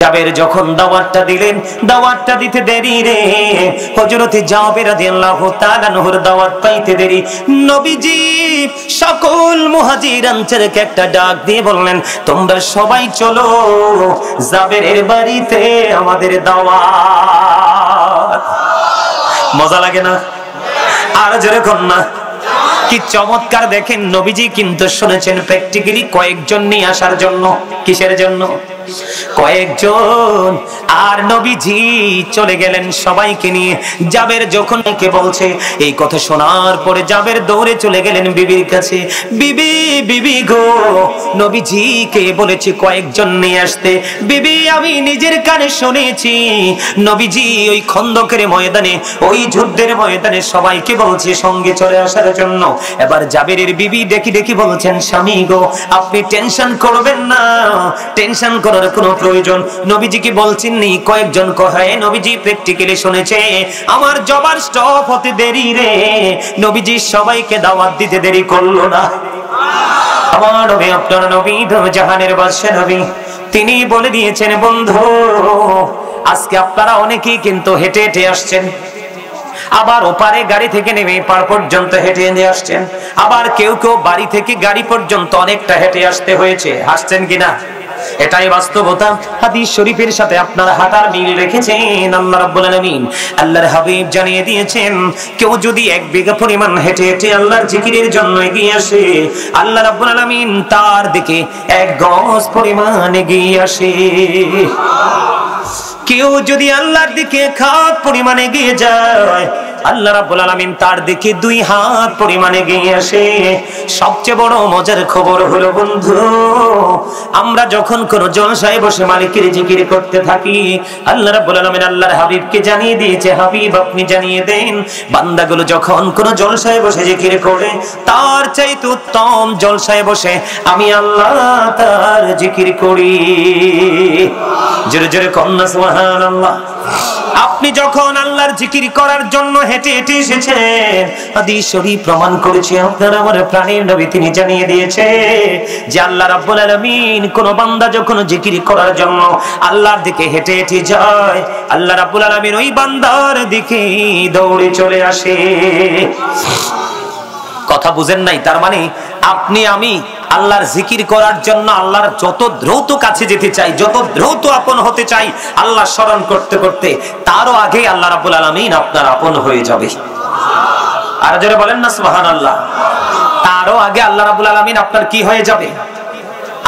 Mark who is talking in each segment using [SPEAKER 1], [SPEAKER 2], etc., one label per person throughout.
[SPEAKER 1] জাবের যখন দাওয়াতটা দিলেন, দাওয়াতটা দিতে দেরি রে, হযরতে জাবের রাদিয়াল্লাহু তাআলা নহর দাওয়াত পাইতে দেরি। নবীজি সকল মুহাজির আনসারকে একটা ডাক দিয়ে বললেন, তোমরা সবাই চলো জাবেরের বাড়িতে, আমাদের দাওয়াত। মজা লাগে না? আর জোরে কোন না। কি চমৎকার দেখেন, নবীজি কিন্তু শুনেছেন প্র্যাকটিক্যালি কয়েকজন নিয়ে আসার জন্য। কিসের জন্য? কয়েকজন। আর নবীজি চলে গেলেন সবাইকে নিয়ে। জাবের যখন কে বলছে এই কথা শোনার পরে জাবের দৌড়ে চলে গেলেন বিবির কাছে। বিবি, বিবি গো, নবীজিকে বলেছি কয়েকজন নিয়ে আসতে। বিবি, আমি নিজের কানে শুনেছি নবীজি ওই খন্দকের ময়দানে, ওই যুদ্ধের ময়দানে সবাইকে বলছে সঙ্গে চলে আসার জন্য। এবার জাবেরের বিবি ডেকে ডেকে বলছেন, স্বামী গো, আপনি টেনশন করবেন না, টেনশন করার কোনো প্রয়োজন। নবীজিকে বলছেন নি কয়েকজন কয়, নবীজি প্র্যাকটিক্যালি শুনেছে আমার জবার স্টপ হতে দেরি রে। নবীজি সবাইকে দাওয়াত দিতে দেরি করলো না। আমার নবী, আপনার নবী তো জাহানের বাদশা নবী, তিনি বলে দিয়েছেন, বন্ধু আজকে আপনারা অনেকেই কিন্তু হেঁটে হেঁটে আসছেন, আবার ওপারে গাড়ি থেকে নেমে পার পর্যন্ত হেঁটে নিয়ে আসছেন, আবার কেউ কেউ বাড়ি থেকে গাড়ি পর্যন্ত অনেকটা হেঁটে আসতে হয়েছে। হাসছেন কিনা? এটাই বাস্তবতা। হাদিস শরীফের সাথে আপনারা হাঁটার মিল রেখেছেন। আল্লাহ রাব্বুল আলামিন, আল্লাহর হাবিব জানিয়ে দিয়েছেন, কেউ যদি 1 বিঘা পরিমাণ হেঁটে হেঁটে আল্লাহর জিকিরের জন্য এগিয়ে আসে, আল্লাহ রাব্বুল আলামিন তার দিকে 1 গজ পরিমাণ এগিয়ে আসে। কেউ যদি আল্লাহর দিকে 1 হাত পরিমাণ এগিয়ে যায়, আল্লাহ রাব্বুল আলামিন তার দিকে 2 হাত পরিমাণে এগিয়ে আসে। সবচেয়ে বড় মজার খবর হলো বন্ধু, আমরা যখন কোন জলসায় বসে মালিকের জিকির করতে থাকি, আল্লাহ রাব্বুল আলামিন আল্লাহর হাবিবকে জানিয়ে দিয়েছে, হাবিব আপনি জানিয়ে দেন বান্দাগুলো যখন কোন জলসায় বসে জিকির করে, তার চাইতে উত্তম জলসায় বসে আমি আল্লাহ তার জিকির করি। জোরে জোরে কন্যা সুবহানাল্লাহ। আপনি যখন আল্লাহর জিকির করার জন্য হেঁটে হেঁটে এসেছেন, হাদিস শরীফ প্রমাণ করেছে, আপনার আমার প্রাণের নবী তিনি জানিয়ে দিয়েছে যে আল্লাহ রাব্বুল আলামিন কোন বান্দা যখন জিকির করার জন্য আল্লাহর দিকে হেঁটে হেঁটে যায়, আল্লাহ রাব্বুল আলামিন ওই বান্দার দিকে দৌড়ে চলে আসে। কথা বুঝেন নাই? তার মানে আপনি আমি আল্লাহর জিকির করার জন্য আল্লাহর যত দ্রুত কাছে যেতে চাই, যত দ্রুত আপন হতে চাই, আল্লাহ স্মরণ করতে করতে তারও আগে আল্লাহ রাব্বুল আলামিন আপনার আপন হয়ে যাবে। আর যারা বলেন না সুবহানাল্লাহ, তারও আগে আল্লাহ রাব্বুল আলামিন আপনার কি হয়ে যাবে?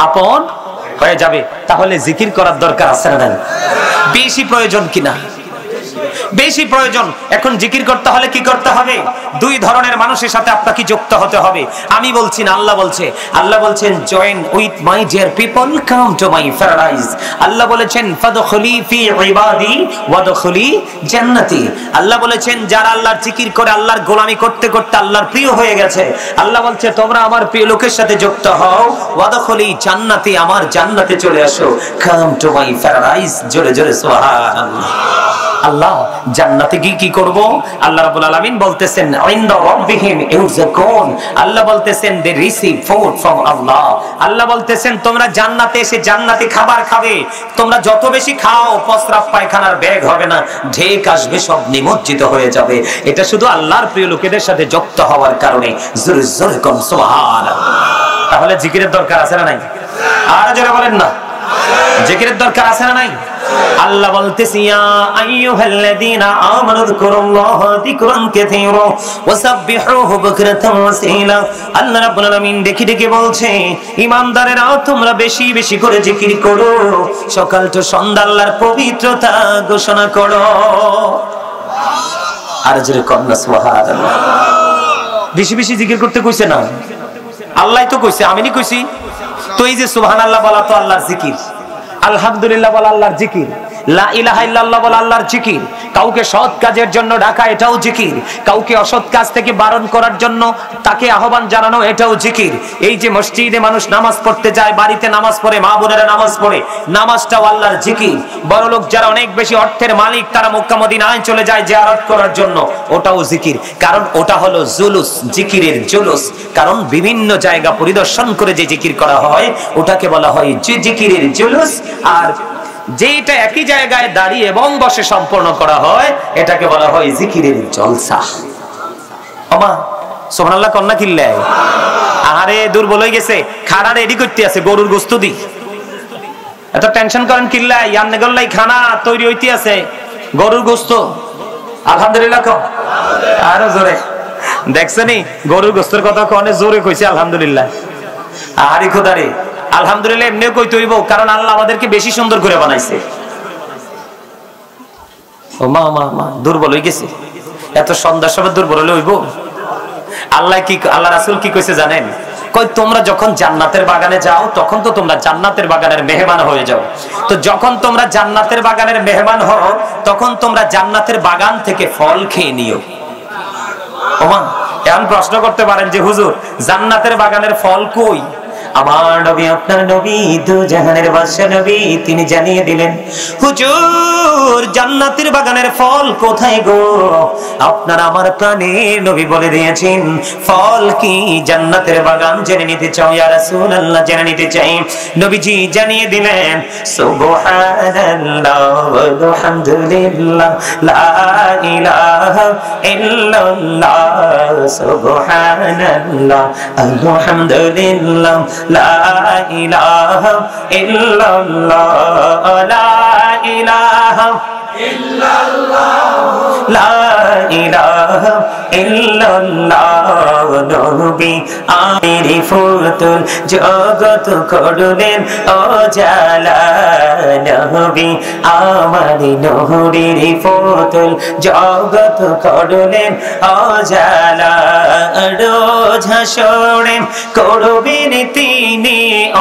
[SPEAKER 1] আপন হয়ে যাবে। তাহলে জিকির করার দরকার আছে না? বেশি প্রয়োজন কিনা? বেশি প্রয়োজন। এখন জিকির করতে হলে কি করতে হবে? 2 ধরনের মানুষের সাথে আপনাকে যুক্ত হতে হবে। আমি বলছি না, আল্লাহ বলছে। আল্লাহ বলছেন, join with my dear people, come to my paradise. Allah বলেছেন, ফাদখুলি ফি ইবাদি ওয়াদখুলি জান্নাতি। আল্লাহ বলেছেন, যারা আল্লাহর জিকির করে আল্লাহর গোলামি করতে করতে আল্লাহর প্রিয় হয়ে গেছে, আল্লাহ বলছে তোমরা আমার প্রিয় লোকের সাথে যুক্ত হও, ওয়াদখুলি জান্নাতি, আমার জান্নাতে চলে আসো, কাম টু মাই প্যারাডাইস। জোরে জোরে সুবহানাল্লাহ। আল্লাহ জান্নাতে কি করব? আল্লাহ রাব্বুল আলামিন বলতেছেন, ইনদা রাব্বিহিম ইউরযাকুন। আল্লাহ বলতেছেন, দে রিসিভ ফুড ফ্রম আল্লাহ। আল্লাহ বলতেছেন তোমরা জান্নাতে এসে জান্নাতি খাবার খাবে। তোমরা যত বেশি খাও, প্রস্রাব পায়খানার ব্যাগ হবে না, ঢেক আসবে, সব নিমজ্জিত হয়ে যাবে। এটা শুধু আল্লাহর প্রিয় লোকেদের সাথে যুক্ত হওয়ার কারণে। জোরে জোরে কোন সুবহানাল্লাহ। তাহলে জিকিরের দরকার আছে না নাই? আর যারা বলেন না, জিকিরের দরকার আছে না নাই? আল্লাহ বলতেছে, ইয়া আইয়ুহাল্লাযীনা আমানু যিকুরুল্লাহা যিকরান কাসীরা ওয়াসাব্বিহুহু বুকরাতান ওয়া আসীলা। আল্লাহ রাব্বুল আলামিন ডেকে ডেকে বলছে, ঈমানদারেরা তোমরা বেশি বেশি করে জিকির করো, সকাল থেকে সন্ধ্যা আল্লাহর পবিত্রতা ঘোষণা করো। আর জোরে কন্যা সুবহানাল্লাহ। বেশি বেশি জিকির করতে কইছে না, আল্লাহই তো কইছে, আমি নি কইছি তো। এই যে সুবহানাল্লাহ বলা তো আল্লাহর জিকির, আলহামদুলিল্লাহ বলা আল্লাহর জিকির, লা ইলাহা ইল্লাল্লাহ বলা আল্লাহর জিকির, কাউকে সৎ কাজের জন্য ডাকা এটাও জিকির, কাউকে অসৎ কাজ থেকে বারণ করার জন্য তাকে আহ্বান জানানো এটাও জিকির। এই যে মসজিদে মানুষ নামাজ পড়তে যায়, বাড়িতে নামাজ পড়ে, মা বোনেরা নামাজ পড়ে, নামাজটাও আল্লাহর জিকির। বড়লোক যারা অনেক বেশি অর্থের মালিক, তারা মক্কা মদিনায় চলে যায় জিয়ারত করার জন্য, ওটাও জিকির। কারণ ওটা হলো জুলুস, জিকিরের জুলুস। কারণ বিভিন্ন জায়গা পরিদর্শন করে যে জিকির করা হয় ওটাকে বলা হয় জিকিরের জুলুস। আর যেটা একই জায়গায় দাঁড়িয়ে এবং বসে সম্পন্ন করা হয় এটাকে বলা হয় জিকিরের জলসা। ওমা সুবহানাল্লাহ কন্যা কিল্লাই আরে দুর্বল হয়ে গেছে, খানা রেডি করতে আছে গরুর গোশত দি, এত টেনশন করেন কিল্লাই? ইয়ান্নে গল্লাই খানা তৈরি হইতে আছে গরুর গোশত। আলহামদুলিল্লাহ কও আরো জোরে। দেখছেনি গরুর গোশতের কথা কনে জোরে কইছে আলহামদুলিল্লাহ। আরে খোদারে আলহামদুলিল্লাহ এমনিও কইতে হইব, কারণ আল্লাহ আমাদেরকে বেশি সুন্দর করে বানাইছে। ও মা মা মা দুর্বল হয়ে গেছে, এত সন্ধ্যার সময় দুর্বল হলে হইব? আল্লাহ রাসূল কি কইছে জানেন? কই তোমরা যখন জান্নাতের বাগানে যাও তখন তো তোমরা জান্নাতের বাগানের মেহমান হয়ে যাও। তো যখন তোমরা জান্নাতের বাগানের মেহমান হও তখন তোমরা জান্নাতের বাগান থেকে ফল খেয়ে নিও। ওমা এখন প্রশ্ন করতে পারেন যে হুজুর জান্নাতের বাগানের ফল কই? আমার নবী আপনার নবী দু জাহানের বাদশা নবী তিনি জানিয়ে দিলেন, হুজুর জান্নাতের বাগানের ফল কোথায় গো? আপনার আমার প্রাণের নবী বলে দিয়েছেন ফল কি? জান্নাতের বাগান জেনে নিতে চাও ইয়া রাসূলুল্লাহ? জেনে নিতে চাই। নবীজি জানিয়ে দিলেন সুবহানাল্লাহ ওয়ালহামদুলিল্লাহ লা ইলাহা ইল্লাল্লাহ সুবহানাল্লাহ আলহামদুলিল্লাহ লা ইলাহা ইল্লাল্লাহ লা ইলাহা ইল্লাল্লাহ লা ইলাহা ইল্লাল্লাহ। নবী আমিরি ফুতুল জগৎ করলেন ও জালা, নবী আমারি নূরের ফুতুল জগৎ করলেন ও জালা। রোজ হাসরে করবেন তিনি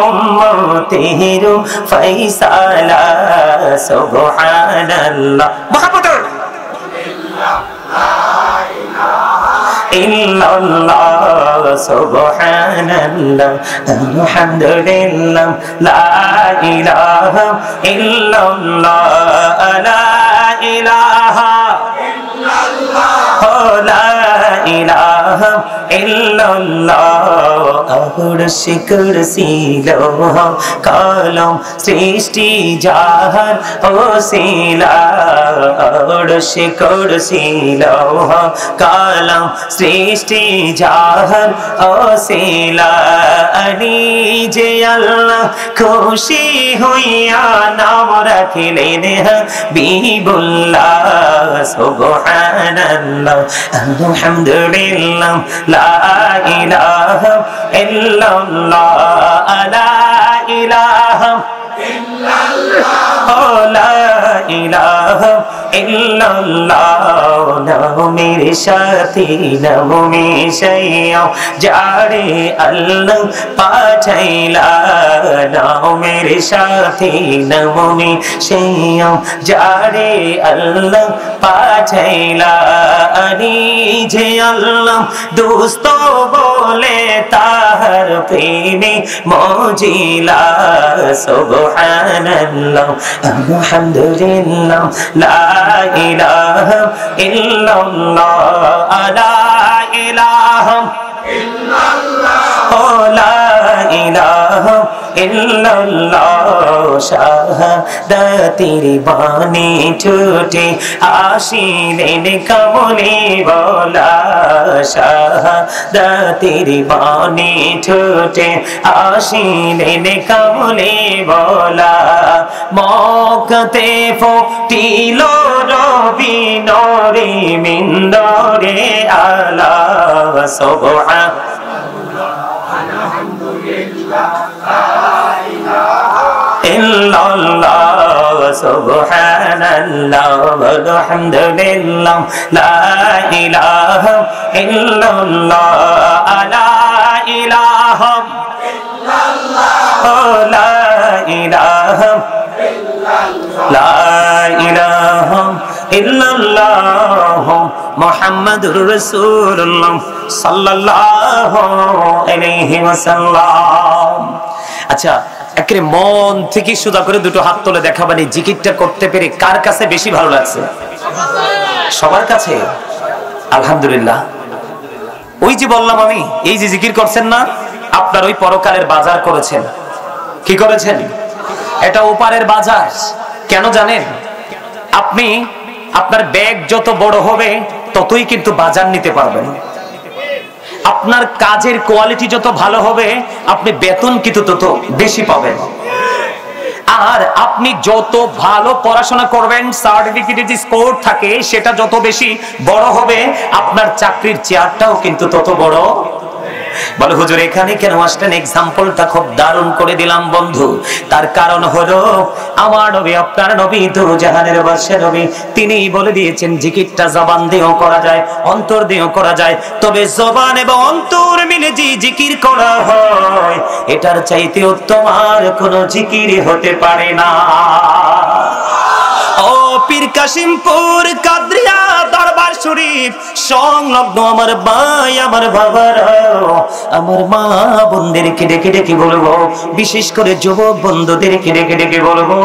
[SPEAKER 1] উম্মতের ফয়সালা। সুবহানাল্লাহ মুহাম্মাদুর ইল্লাল্লাহ সুবহানাল্লাহ আলহামদুলিল্লাহ লা ইলাহা ইল্লাল্লাহ লা ইলাহা ইল্লাল্লাহ লা ইলাহা ইল্লাল্লাহ। আরশ কুরসি লৌহ কলম সৃষ্টি জাহান ওসিলা। আরশ কুরসি লৌহ কলম সৃষ্টি জাহান ওসিলা। নিজে আল্লাহ খুশি হইয়া নাম রাখিলেন হাবিবুল্লাহ। সুবহানাল্লাহ আলহামদুলিল্লাহ লা ইলাহা ইল্লাল্লাহ লা ইলাহা ইল্লাল্লাহ লা ইলাহা ইল্লাল্লাহ। নামের সাথী নাম মিশাইয়া যারে আল্লাহ পাঠাইলা। নামের সাথী নাম মিশাইয়া যারে আল্লাহ পাঠাইলা। নিজে আল্লাহ দোস্ত বলে তাহার প্রেমে মজিলা। সুবহানাল্লাহ আলহামদুলিল্লাহ লা ইলাহা ইল্লাল্লাহ লা ইলাহা ইল্লাল্লাহ লা ইলাহা ইল্লাল্লাহ। শাহাদাতের বাণী ছুটে আসিলেন কমলে বলা। শাহাদাতের বাণী ছুটে আসিলেন কমলে বলা। মক্কাতে ফুটিল রবি নরে মিন্দরে আলা। সুবহানাল্লাহ আলহামদুলিল্লাহ ইল্লাল্লাহ সুবহানাল্লাহ আলহামদুলিল্লাহ লা ইলাহা ইল্লাল্লাহ লা ইলাহা ইল্লাল্লাহ লা ইলাহা ইল্লাল্লাহ লা ইলাহা ইল্লাল্লাহ মুহাম্মাদুর রাসূলুল্লাহ সাল্লাল্লাহু আলাইহি ওয়াসাল্লাম। আচ্ছা একেবারে মন থেকে সুদা করে দুটো হাত তুলে দেখাবানি জিকিরটা করতে পেরে কার কাছে বেশি ভালো লাগছে? সবার কাছে আলহামদুলিল্লাহ। ওই যে বললাম আমি, এই যে জিকির করছেন না, আপনার ওই পরকালের বাজার করেছেন। কি করেছেন? এটা ওপারের বাজার, কেন জানেন? আপনি আপনার ব্যাগ যত বড় হবে ততই কিন্তু বাজার নিতে পারবেন। আপনার কাজের কোয়ালিটি যত ভালো হবে আপনি বেতন কিন্তু তত বেশি পাবেন। আর আপনি যত ভালো পড়াশোনা করবেন, সার্টিফিকেটে যে স্কোর থাকে সেটা যত বেশি বড় হবে, আপনার চাকরির চেয়ারটাও কিন্তু তত বড়। বলে হুজুর এখানে কেন আসলেন? এক্সাম্পলটা খুব দারুণ করে দিলাম বন্ধু। তার কারণ হলো আমার নবী, আপনার নবী, দুজাহানের বাদশা নবী, তিনি বলে দিয়েছেন জিকিরটা জবান দিয়েও করা যায়, অন্তর দিয়েও করা যায়, তবে জবান এবং অন্তর মিলে যে জিকির করা হয় এটার চাইতে উত্তম আর কোনো জিকির হতে পারে না। ও পীর কাশিমপুর কাদরিয়া দরবার শরীফ সংলগ্ন আমার ভাই, আমার বাবারা, আমার মা বোনদেরকে ডেকে ডেকে বলবো, বিশেষ করে যুবক বন্ধুদেরকে ডেকে ডেকে বলবো,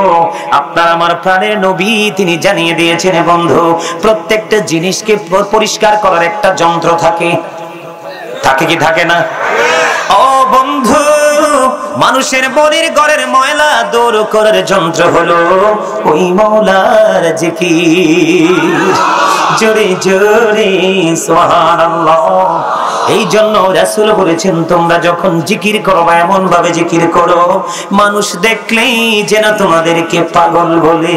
[SPEAKER 1] আপনার আমার প্রাণের নবী তিনি জানিয়ে দিয়েছেন বন্ধু, প্রত্যেকটা জিনিসকে পরিষ্কার করার একটা যন্ত্র থাকে। থাকে কি থাকে না? ও বন্ধু, মানুষের মনের ঘরের ময়লা দূর করার যন্ত্র হলো ওই মওলার জিকির। জোরে জোরে সুবহানাল্লাহ। এই জন্য রাসূল বলেছেন তোমরা যখন জিকির করো এমন ভাবে জিকির করো মানুষ দেখলেই যেন তোমাদেরকে পাগল বলে।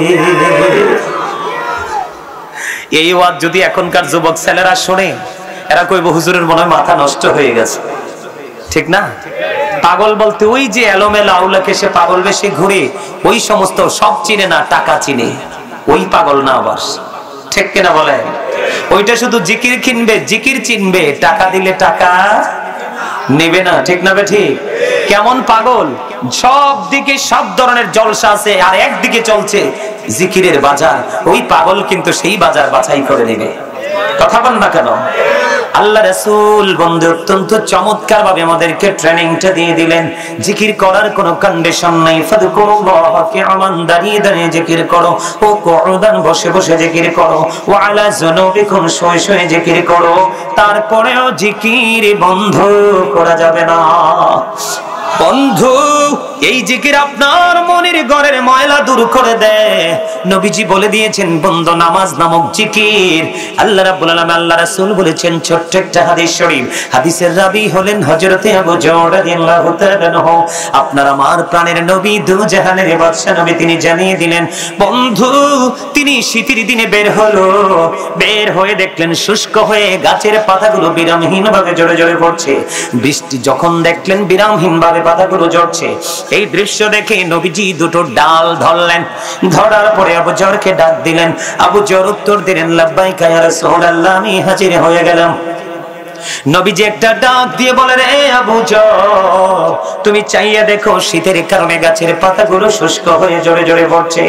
[SPEAKER 1] এই ওয়াজ যদি এখনকার যুবক ছেলেরা শোনে এরা কইব হুজুরের মনে হয় মাথা নষ্ট হয়ে গেছে, ঠিক না? পাগল বলতে ওই যে এলোমেলো আউলাকে সে পাগল বেশি ঘুরে ওই সমস্ত সব চিনে না, টাকা চিনে, ওই পাগল না আবার, ঠিক কিনা বলে? ওইটা শুধু জিকির কিনবে, জিকির চিনবে, টাকা দিলে টাকা নেবে না, ঠিক না বেঠিক? কেমন পাগল, সব দিকে সব ধরনের জলসা আছে আর একদিকে চলছে জিকিরের বাজার, ওই পাগল কিন্তু সেই বাজার বাছাই করে নেবে। কথা বল না কেন? আল্লাহ রাসূল বন্ধু অত্যন্ত চমৎকার ভাবে আমাদেরকে ট্রেনিংটা দিয়ে দিলেন। জিকির করার কোনো কন্ডিশন নাই। ফাযকুরুল্লাহ কিয়ামান, দাঁড়িয়ে দাঁড়িয়ে জিকির করো, ও কুউদান বসে বসে জিকির করো, ওয়া আলা যুনুবিকুম শুয়ে শুয়ে জিকির করো। তারপরেও জিকির বন্ধ করা যাবে না বন্ধু। এই জিকির আপনার মনের ঘরের ময়লা দূর করে দেয়। নবীজি বলে দিয়েছেন বন্ধু নামাজ নামক জিকির, আল্লাহ রাব্বুল আলামিন আল্লাহ রাসূল বলেছেন ছোট্ট একটা হাদিস শরীফ, হাদিসের রাবী হলেন হযরতে আবু যর রাদিয়াল্লাহু তাআলা আনহু। আপনার আমার প্রাণের নবী দুজাহানের বাদশা নবী তিনি জানিয়ে দিলেন বন্ধু, তিনি শীতের দিনে বের হলো, বের হয়ে দেখলেন শুষ্ক হয়ে গাছের পাতাগুলো বিরামহীন ভাবে জড়ে জড়ে পড়ছে। বৃষ্টি যখন দেখলেন বিরামহীন ভাবে পাতাগুলো ঝরছে, এই দৃশ্য দেখে নবীজি দুটো ডাল ধরলেন, ধরার পরে আবু যরকে ডাক দিলেন। আবু যর উত্তর দিলেন লাব্বাইকা ইয়া রাসূলুল্লাহ, আমি হাজির হয়ে গেলাম। নবীজি একটা ডাক দিয়ে বলে, রে আবু যর, তুমি চাইয়া দেখো শীতের কারণে গাছের পাতাগুলো শুষ্ক হয়ে জড়ে জড়ে পড়ছে।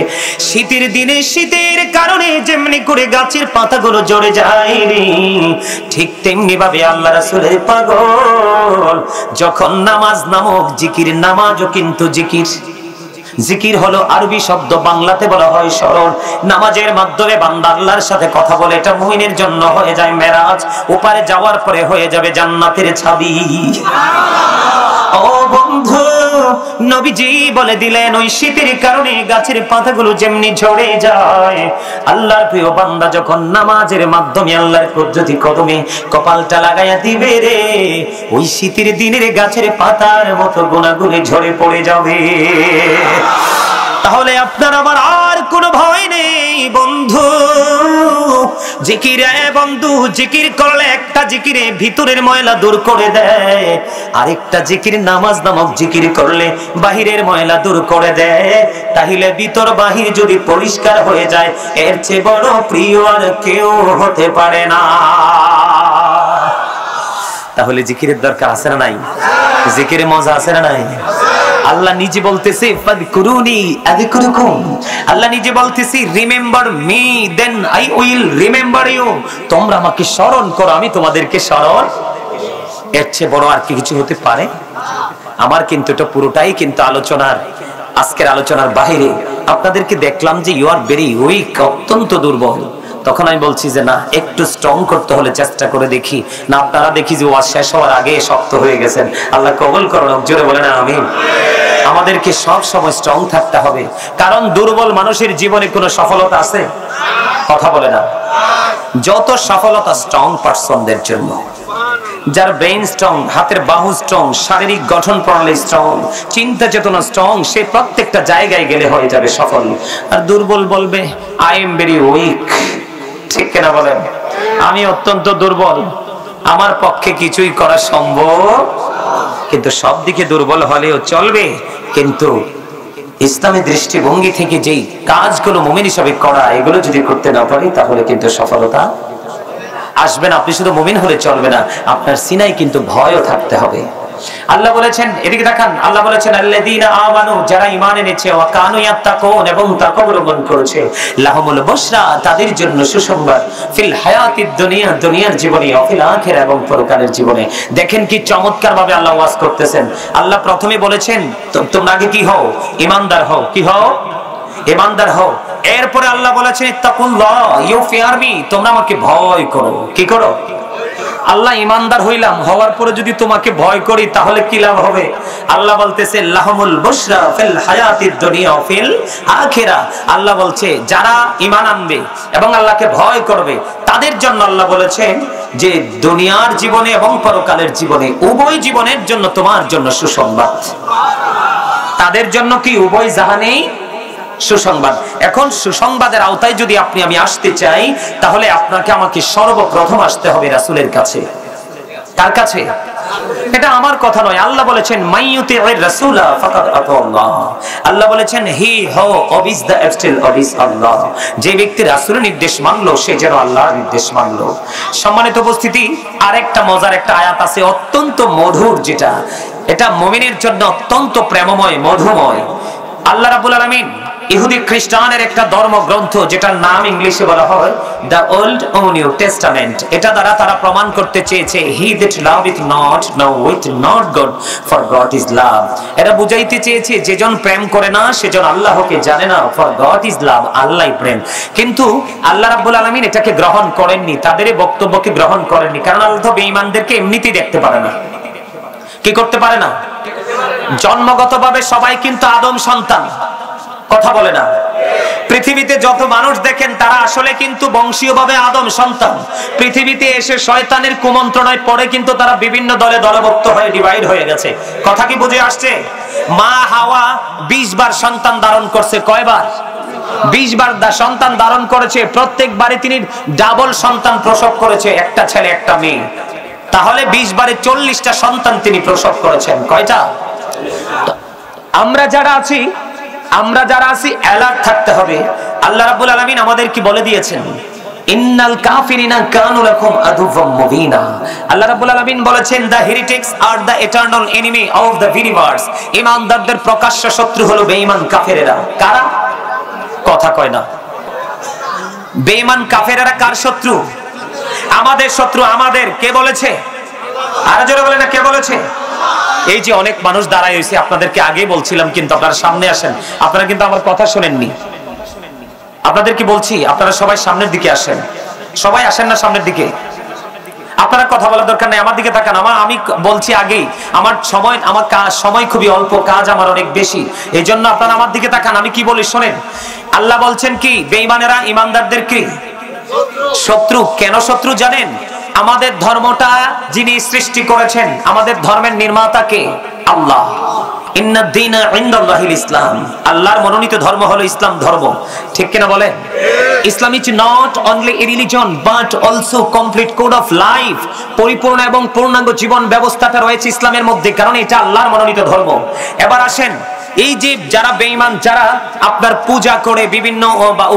[SPEAKER 1] শীতের দিনে শীতের কারণে যেমনি করে গাছের পাতাগুলো জড়ে যায় রে, ঠিক তেমনি ভাবে আল্লাহ রাসূলের পাগল যখন নামাজ নামক জিকির, নামাজও কিন্তু জিকির। জিকির হলো আরবি শব্দ, বাংলাতে বলা হয় স্মরণ। নামাজের মাধ্যমে বান্দা আল্লাহর সাথে কথা বলে, এটা মুমিনের জন্য হয়ে যায় মেরাজ, ওপারে যাওয়ার পরে হয়ে যাবে জান্নাতের ছাবি। ও বন্ধু, নবীজি বলে দিলেন ওই শীতের কারণে গাছের পাতাগুলো যেমনি ঝরে যায়, আল্লাহর প্রিয় বান্দা যখন নামাজের মাধ্যমে আল্লাহর কুদরতি কদমে কপালটা লাগাইয়া দিবে রে, ওই শীতের দিনের গাছের পাতার মতো গুনাহগুলি ঝরে পড়ে যাবে। তাহলে আপনার আমার আর কোনো ভয় নেই বন্ধু। জিকিরে বন্ধু, জিকির করলে একটা জিকিরে ভিতরের ময়লা দূর করে দেয়, আরেকটা জিকির নামাজ নামক জিকির করলে বাহিরের ময়লা দূর করে দেয়। তাহলে ভিতর বাহির যদি পরিষ্কার হয়ে যায়, এর চেয়ে বড় প্রিয় আর কেউ হতে পারে না। তাহলে জিকিরের দরকার আছে না নাই? জিকিরে মজা আছে না নাই? আল্লাহ নিজে বলতেছে ফাযকুরুনি আযকুরুকুম, আল্লাহ নিজে বলতেছে remember me then I will remember you, তোমরা আমাকে স্মরণ করো আমি তোমাদেরকে স্মরণ। এর চেয়ে বড় আর কি কিছু হতে পারে? আমার কিন্তু এটা পুরোটাই কিন্তু আলোচনার, আজকের আলোচনার বাইরে। আপনাদেরকে দেখলাম যে ইউ আর ভেরি উইক, অত্যন্ত দুর্বল। তখন আমি বলছি যে না, একটু স্ট্রং করতে হলে চেষ্টা করে দেখি না। আপনারা দেখি যে ওয়াজ শেষ হওয়ার আগে শক্ত হয়ে গেছেন। আল্লাহ কবুল করুন, জোরে বলেন আমিন। আমাদেরকে সব সময় স্ট্রং থাকতে হবে, কারণ দুর্বল মানুষের জীবনে কোনো সফলতা আছে? কথা বলে না। যত সফলতা স্ট্রং পারসনদের জন্য, যার ব্রেইন স্ট্রং, হাতের বাহু স্ট্রং, শারীরিক গঠন প্রণালী স্ট্রং, চিন্তা চেতনা স্ট্রং, সে প্রত্যেকটা জায়গায় গেলে হয়ে যাবে সফল। আর দুর্বল বলবে আই এম ভেরি উইক, ঠিক কিনা বলেন? আমি অত্যন্ত দুর্বল, আমার পক্ষে কিছুই করা সম্ভব। কিন্তু সব দিকে দুর্বল হলেও চলবে, কিন্তু ইসলামের দৃষ্টিভঙ্গি থেকে যেই কাজগুলো মুমিন হিসাবে করা, এগুলো যদি করতে না পারি তাহলে কিন্তু সফলতা আসবে না। আপনি শুধু মুমিন হলে চলবে না, আপনার সিনায় কিন্তু ভয়ও থাকতে হবে। আল্লাহ বলেছেন, এদিকে দেখান, আল্লাহ বলেছেন আল্লাযীনা আমানু, যারা ঈমান এনেছে, ওয়া কানু ইয়াত্তাকুন, এবং তাকওয়া অবলম্বন করেছে, লাহুমুল বুশরা, তাদের জন্য সুসংবাদ, ফিল হায়াতিদ দুনিয়া, দুনিয়ার জীবনে, ওয়া ফিল আখিরা, এবং পরকালের জীবনে। দেখেন কি চমৎকার ভাবে আল্লাহ ওয়াজ করতেছেন। আল্লাহ প্রথমে বলেছেন তোমরা আগে কি হও? ঈমানদার হও। কি হও? ঈমানদার হও। এরপরে আল্লাহ বলেছেন ইত্তাকুল্লাহ, ইউ ফিয়ার মি, তোমরা আমাকে ভয় করো। কি করো? আল্লাহ ঈমানদার হইলাম, হওয়ার পরে যদি তোমাকে ভয় করি তাহলে কি লাভ হবে? আল্লাহ বলতেছে লাহুমুল বুশরা ফিল হায়াতিদ দুনিয়া ওয়া ফিল আখিরা। আল্লাহ বলছে যারা ঈমান আনবে এবং আল্লাহকে ভয় করবে তাদের জন্য আল্লাহ বলেছেন যে দুনিয়ার জীবনে এবং পরকালের জীবনে, উভয় জীবনের জন্য তোমার জন্য সুসংবাদ। তাদের জন্য কি উভয় জাহানেই সুসংবাদ। এখন সুসংবাদের আওতায় যদি আপনি আমি আসতে চাই, তাহলে আপনাকে আমাকে সর্বপ্রথম আসতে হবে রাসূলের কাছে। কার কাছে? এটা আমার কথা নয়, আল্লাহ বলেছেন মাইয়ুতির রাসূলা ফাকাদ আতাল্লাহ। আল্লাহ বলেছেন হি হো অবিস দা এক্সটেল অবিস আল্লাহ, যে ব্যক্তি রাসূলের নির্দেশ মানলো সে যেন আল্লাহর নির্দেশ মানলো। সম্মানিত উপস্থিতি, আরেকটা মজার একটা আয়াত আছে, অত্যন্ত মধুর, যেটা এটা মুমিনের জন্য অত্যন্ত প্রেমময়, মধুময়। আল্লাহ রাব্বুল আলামিন ইহুদি খ্রিস্টানের একটা ধর্মগ্রন্থ, যেটার নাম ইংলিশে বলা হয় দ্য ওল্ড ও নিউ টেস্টামেন্ট, এটা দ্বারা তারা প্রমাণ করতে চেয়েছে he that loveth not knoweth not God, for God is love। এরা বুঝাইতে চেয়েছে যেজন প্রেম করে না সেজন আল্লাহকে জানে না, for God is love, আল্লাহই প্রেম। কিন্তু আল্লাহ রাব্বুল আলামিন এটাকে গ্রহণ করেননি, তাদের বক্তব্যকে গ্রহণ করেননি, কারণ আল্লাহ তো বেঈমানদেরকে এমনিতেই দেখতে পারে না। কি করতে পারে না? জন্মগতভাবে সবাই কিন্তু আদম সন্তান। কথা বলে না। পৃথিবীতে যত মানুষ দেখেন তারা আসলে কিন্তু বংশীয়ভাবে আদম সন্তান। পৃথিবীতে এসে শয়তানের কুমন্ত্রণায় পড়ে কিন্তু তারা বিভিন্ন দলে দলভুক্ত হয়ে ডিভাইড হয়ে গেছে। কথা কি বুঝে আসছে? মা হাওয়া 20 বার সন্তান ধারণ করছে। কয়বার? 20 বার সন্তান ধারণ করেছে। প্রত্যেকবারই তিনি ডাবল সন্তান প্রসব করেছে, একটা ছেলে একটা মেয়ে। তাহলে 20 বারে 40টা সন্তান তিনি প্রসব করেছেন। কয়টা? আমরা যারা আছি অ্যালার্ট থাকতে হবে। আল্লাহ রাব্বুল আলামিন আমাদের কি বলে দিয়েছেন, ইন্নাল কাফিরিনা কানু লাকুম আদুওয়াম মুবিনা। আল্লাহ রাব্বুল আলামিন বলেছেন the heretics are the eternal enemy of the universe. ঈমানদারদের প্রকাশ্য শত্রু হলো বেঈমান কাফেরেরা। কারা? কথা কয় না। বেঈমান কাফেরেরা কার শত্রু? আমাদের শত্রু। আমাদের কে বলেছে? আর জোরে বলেন না, কে বলেছে? এই যে অনেক মানুষ দাঁড়ায় হয়েছে, আপনাদেরকে আগেই বলছিলাম, কিন্তু আপনারা সামনে আসেন। আপনারা কিন্তু আমার কথা শোনেননি। আপনাদেরকে বলছি আপনারা সবাই সামনের দিকে আসেন। সবাই আসেন না সামনের দিকে? আপনারা কথা বলার দরকার নেই, আমার দিকে তাকান। আমি বলছি আগেই, আমার সময় খুবই অল্প, কাজ আমার অনেক বেশি, এই জন্য আপনারা আমার দিকে তাকান। আমি কি বলি শোনেন। আল্লাহ বলছেন কি বেঈমানেরা ঈমানদারদের কি শত্রু। কেন শত্রু জানেন? আমাদের ধর্মটা যিনি সৃষ্টি করেছেন, আমাদের ধর্মের নির্মাতা কে? আল্লাহ। ইন্নাদ দীনা ইনদাল্লাহিল ইসলাম। আল্লাহর মনোনীত ধর্ম হলো ইসলাম ধর্ম। ঠিক কিনা বলেন? Islam is not only a religion but also complete code of life. পরিপূর্ণ এবং পূর্ণাঙ্গ জীবন ব্যবস্থাটা রয়েছে ইসলামের মধ্যে, কারণ এটা আল্লাহর মনোনীত ধর্ম। এবার আসেন, এই যে যারা বেঈমান, যারা আপনার পূজা করে, বিভিন্ন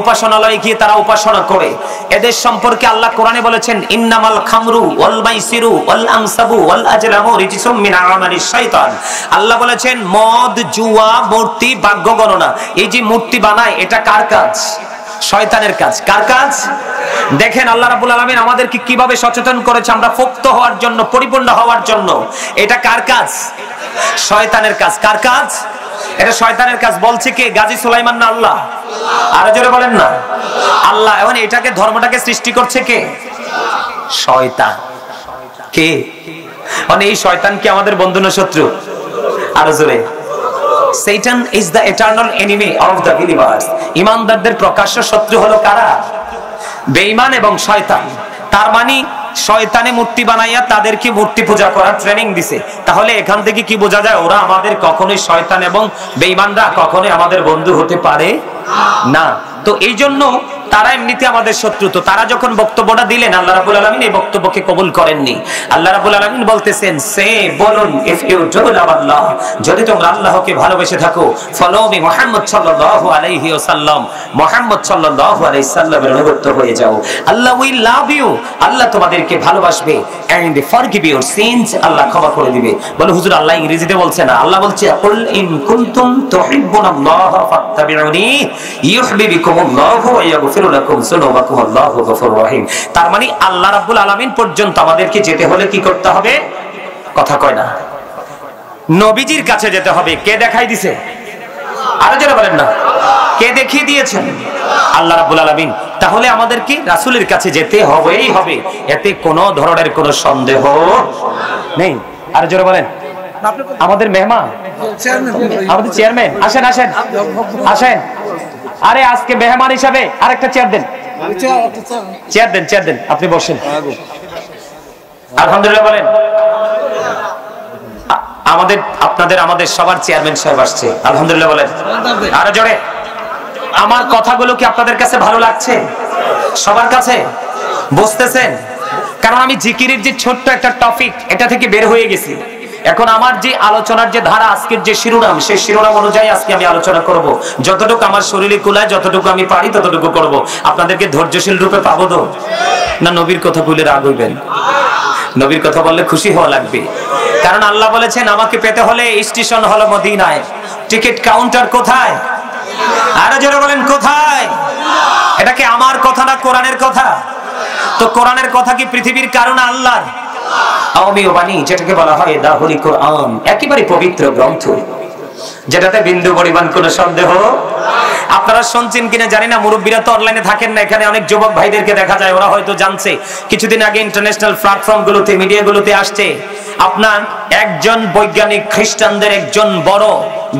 [SPEAKER 1] উপাসনালয়ে গিয়ে তারা উপাসনা করে, এদের সম্পর্কে আল্লাহ কোরআনে বলেছেন ইন্নামাল খামরু ওয়াল মাইসিরু ওয়াল আনসাবু ওয়াল আজলামু রিজসুম মিন আমালিশ শাইতান। আল্লাহ বলেছেন মদ, জুয়া, মূর্তি, ভাগ্য গণনা, এই যে মূর্তি বানায়, এটা কার কাজ? শয়তানের কাজ। কার কাজ? দেখেন আল্লাহ রাব্বুল আলামিন আমাদেরকে কিভাবে সচেতন করেছে আমরা মুক্ত হওয়ার জন্য, পরিপূর্ণ হওয়ার জন্য। এটা কার কাজ? শয়তানের কাজ। কার কাজ? এটা শয়তানের কাজ। বলছে কে? গাজী সুলাইমান না আল্লাহ? আরো জোরে বলেন না। আল্লাহ। এখন এটাকে, ধর্মটাকে সৃষ্টি করছে কে? শয়তান। কে? মানে এই শয়তান কি আমাদের বন্ধু না শত্রু? আরো জোরে। Satan is the eternal enemy of the believers. ইমানদারদের প্রকাশ্য শত্রু হলো কারা? বেঈমান এবং শয়তান। তার মানে শয়তানে মূর্তি বানাইয়া তাদেরকে মূর্তি পূজা করার ট্রেনিং দিছে। তাহলে এখান থেকে কি বোঝা যায়? ওরা আমাদের কখনোই, শয়তান এবং বেঈমানরা কখনোই আমাদের বন্ধু হতে পারে না। তো এই জন্য তারা এমনিতে আমাদের শত্রু। তো তারা যখন বক্তব্যটা দিলেন, আল্লাহ রাব্বুল আলামিন এই বক্তব্যকে কবুল করেননি। আল্লাহ রাব্বুল আলামিন বলতেছেন, সে বলুন, ইফ ইউ ডু লাভ আল্লাহ, যদি তোমরা আল্লাহকে ভালোবেসে থাকো, ফলো মি মুহাম্মদ সাল্লাল্লাহু আলাইহি ওয়াসাল্লাম, মুহাম্মদ সাল্লাল্লাহু আলাইহি সাল্লামের অনুগত হয়ে যাও। আল্লাহ উইল লাভ ইউ, আল্লাহ তোমাদেরকে ভালোবাসবে, এন্ড ফরগিভ ইউর সিনস, আল্লাহ ক্ষমা করে দিবে। বলে হুজুর, আল্লাহ ইংরেজিতে বলছে না, আল্লাহ বলছে কুল ইন কুনতুম তুহিব্বুনাল্লাহ ফাত্তাবিউনি ইউহিব্বুকুমুল্লাহু ওয়া ইয়াগফির লাকুম যুনুবাকুম, আল্লাহু গফুরুর রহিম। তার মানে আল্লাহ রাব্বুল আলামিন পর্যন্ত আমাদেরকে যেতে হলে কি করতে হবে? কথা কয় না, নবীজির কাছে যেতে হবে। কে দেখাই দিছে? আরো যারা বলেন না, কে দেখিয়ে দিয়েছেন? আল্লাহ রাব্বুল আলামিন। তাহলে আমাদেরকে রাসূলের কাছে যেতে হবেই হবে, এতে কোনো ধরনের কোনো সন্দেহ নেই। আরো যারা বলেন, আমাদের মেহমান, আমাদের চেয়ারম্যান, আসেন আসেন আসেন। আরে আজকে মেহমান হিসাবে আরেকটা চেয়ার দেন, চেয়ার দেন, আপনি বসেন। আলহামদুলিল্লাহ বলেন। আমাদের সবার চেয়ারম্যান সাহেব আসছে, আলহামদুলিল্লাহ বলেন। আরো জোরে। আমার কথাগুলো কি আপনাদের কাছে ভালো লাগছে? সবার কাছে বুঝতেছেন? কারণ আমি জিকিরের যে ছোট্ট একটা টপিক, এটা থেকে বের হয়ে গেছি। এখন আমার যে আলোচনার যে ধারা, আজকের যে শিরোনাম, সেই শিরোনাম অনুযায়ী আজকে আমি আলোচনা করব। যতটুকু আমার শরীরে কুলায়, যতটুকু আমি পারি ততটুকু করব। আপনাদেরকে ধৈর্যশীল রূপে পাবো তো না? নবীর কথা বলে রাগ হইবেন? নবীর কথা বললে খুশি হওয়া লাগবে। কারণ আল্লাহ বলেছেন, আমাকে পেতে হলে স্টেশন হলো মদিনায়, টিকিট কাউন্টার কোথায়? আরো যারা বলেন কোথায়? এটা কি আমার কথা না কোরআনের কথা? তো কোরআনের কথা কি পৃথিবীর কারণ আল্লাহর? আমিও বাণী, যেটাকে বলা হয় দাহুল কোরআন, একেবারে পবিত্র গ্রন্থ, যেটাতে বিন্দু পরিমাণ কোনো সন্দেহ। আপনারা শুনছেন কিনা জানি না, মুরব্বীরা তো অনলাইনে থাকেন না, এখানে অনেক যুবক ভাইদেরকে দেখা যায়, ওরা হয়তো জানছে। কিছুদিন আগে ইন্টারন্যাশনাল প্ল্যাটফর্ম গুলোতে, মিডিয়া গুলোতে আসছে, আপনার একজন বৈজ্ঞানিক, খ্রিস্টানদের একজন বড়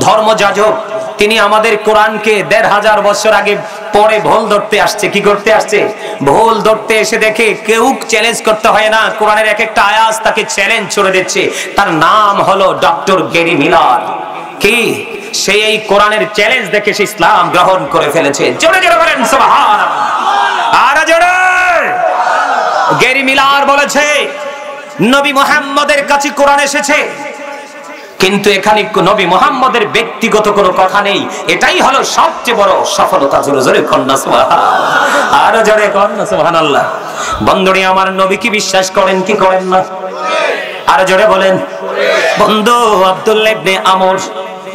[SPEAKER 1] ধর্মযাজক, তিনি আমাদের কোরআনকে ১৫০০ বছর আগে পরে ভুল ধরতে আসছে। কি করতে আসছে? ভুল ধরতে এসে দেখে কেউ চ্যালেঞ্জ করতে হয় না, কোরআনের এক একটা আয়াত তাকে চ্যালেঞ্জ ছুড়ে দিচ্ছে। তার নাম হলো ডক্টর গ্যারি মিলার। কি সেই এই কোরআনের চ্যালেঞ্জ দেখে সে ইসলাম গ্রহণ করে ফেলেছে। জোরে জোরে বলেন সুবহানাল্লাহ। আর জোরে। গ্যারি মিলার বলেছে, নবী মুহাম্মদের কাছে কোরআন এসেছে, কিন্তু এখানে নবী মুহাম্মদের ব্যক্তিগত কোনো কথা নেই। এটাই হলো সবচেয়ে বড় সফলতা। জোরে জোরে কন্যা সুবহানাল্লাহ। আর জোরে কন্যা সুবহানাল্লাহ। বন্ধুরা, আমার নবী কি বিশ্বাস করেন কি করেন না? আর জোরে বলেন। বন্ধু, আব্দুল্লাহ ইবনে আমর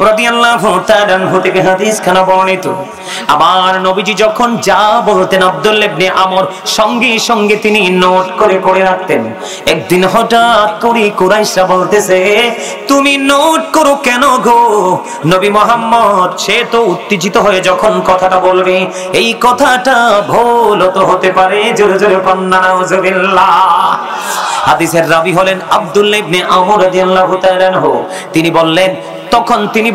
[SPEAKER 1] রাদিয়াল্লাহু তাআলা আনহু থেকে হাদিস খানা বর্ণিত, আমার নবীজি যখন যা বলতেন, আব্দুল্লাহ ইবনে আমর সঙ্গে সঙ্গে তিনি নোট করে করে রাখতেন। একদিন হঠাৎ করে কুরাইশরা বলতেছে, তুমি নোট করো কেন গো? নবী মুহাম্মদ সে তো উত্তেজিত হয়ে যখন কথাটা বলবে, এই কথাটা ভুল তো হতে পারে। জোরে জোরে কন্যা নাউজুবিল্লাহ। হাদিসের রাবি হলেন আব্দুল্লাহ ইবনে আমর রাদিয়াল্লাহু তাআলা আনহু। তিনি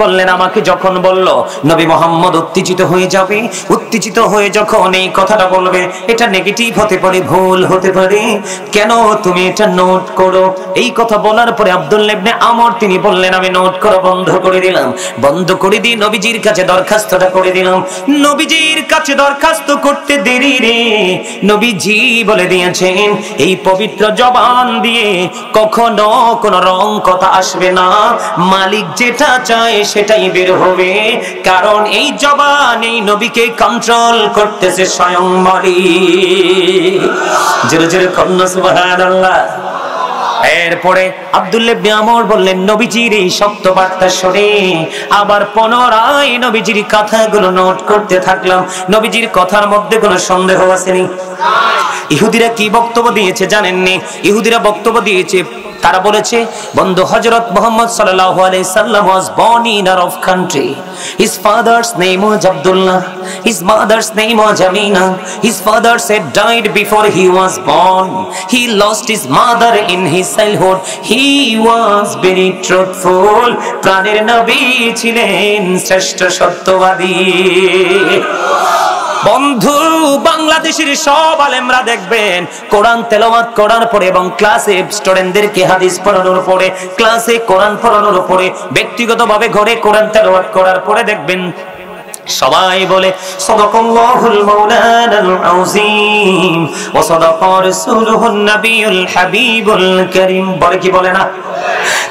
[SPEAKER 1] বললেন, আমাকে যখন বলল নবী মুহাম্মদ উত্তেজিত হয়ে যাবে, উত্তেজিত হয়ে যখন এই কথাটা বলবে, এটা নেগেটিভ হতে পারে, ভুল হতে পারে, কেন তুমি এটা নোট করো। এই কথা বলার পরে আব্দুল্লাহ ইবনে আমর তিনি বললেন, আমি নোট করা বন্ধ করে দিলাম। বন্ধ করে দিয়ে নবীজির কাছে দরখাস্তটা করে দিলাম। নবীজির কাছে দরখাস্ত করতে দেরি রে, নবীজি বলে দিয়েছেন, এই পবিত্র জবান দিয়ে কখনো কোনো রং কথা আসবে না, মালিক যেটা চায় সেটাই বের হবে, কারণ এই জবান এই নবীকে কন্ট্রোল করতেছে স্বয়ং মালিক। জোরে জোরে কন্যা সুবহানাল্লাহ। এরপরে আব্দুল্লাহ ইবনে আমর বললেন, নবীজির এই শক্ত বার্তা শুনে আবার পুনরায় নবীজির কথাগুলো নোট করতে থাকলাম। নবীজির কথার মধ্যে কোনো সন্দেহ আসেনি। ইহুদিরা কি বক্তব্য দিয়েছে জানেননি? ইহুদিরা বক্তব্য দিয়েছে, তারা বলেছে বন্ধু হযরত মুহাম্মদ সাল্লাল্লাহু আলাইহি সাল্লাম was born in Arab country. His father's name was Abdullah, his mother's name was Amina. His father said died before he was born. He lost his mother in his childhood. He was very truthful. প্রাণের নবী ছিলেন শ্রেষ্ঠ সত্যবাদী। বন্ধু বাংলাদেশের সব আলেমরা দেখবেন কোরআন তেলাওয়াত করার পরে এবং ক্লাসে স্টুডেন্টদেরকে হাদিস পড়ানোর পরে, ক্লাসে কোরআন পড়ানোর পরে, ব্যক্তিগতভাবে ঘরে কোরআন তেলাওয়াত করার পরে দেখবেন সবাই বলে সাদাকাল্লাহুল মাওলানাল আযীম ওয়া সাদাকা রাসূলুহুন নাবিয়ুল হাবিবুল কারীম। বলে কি বলে না?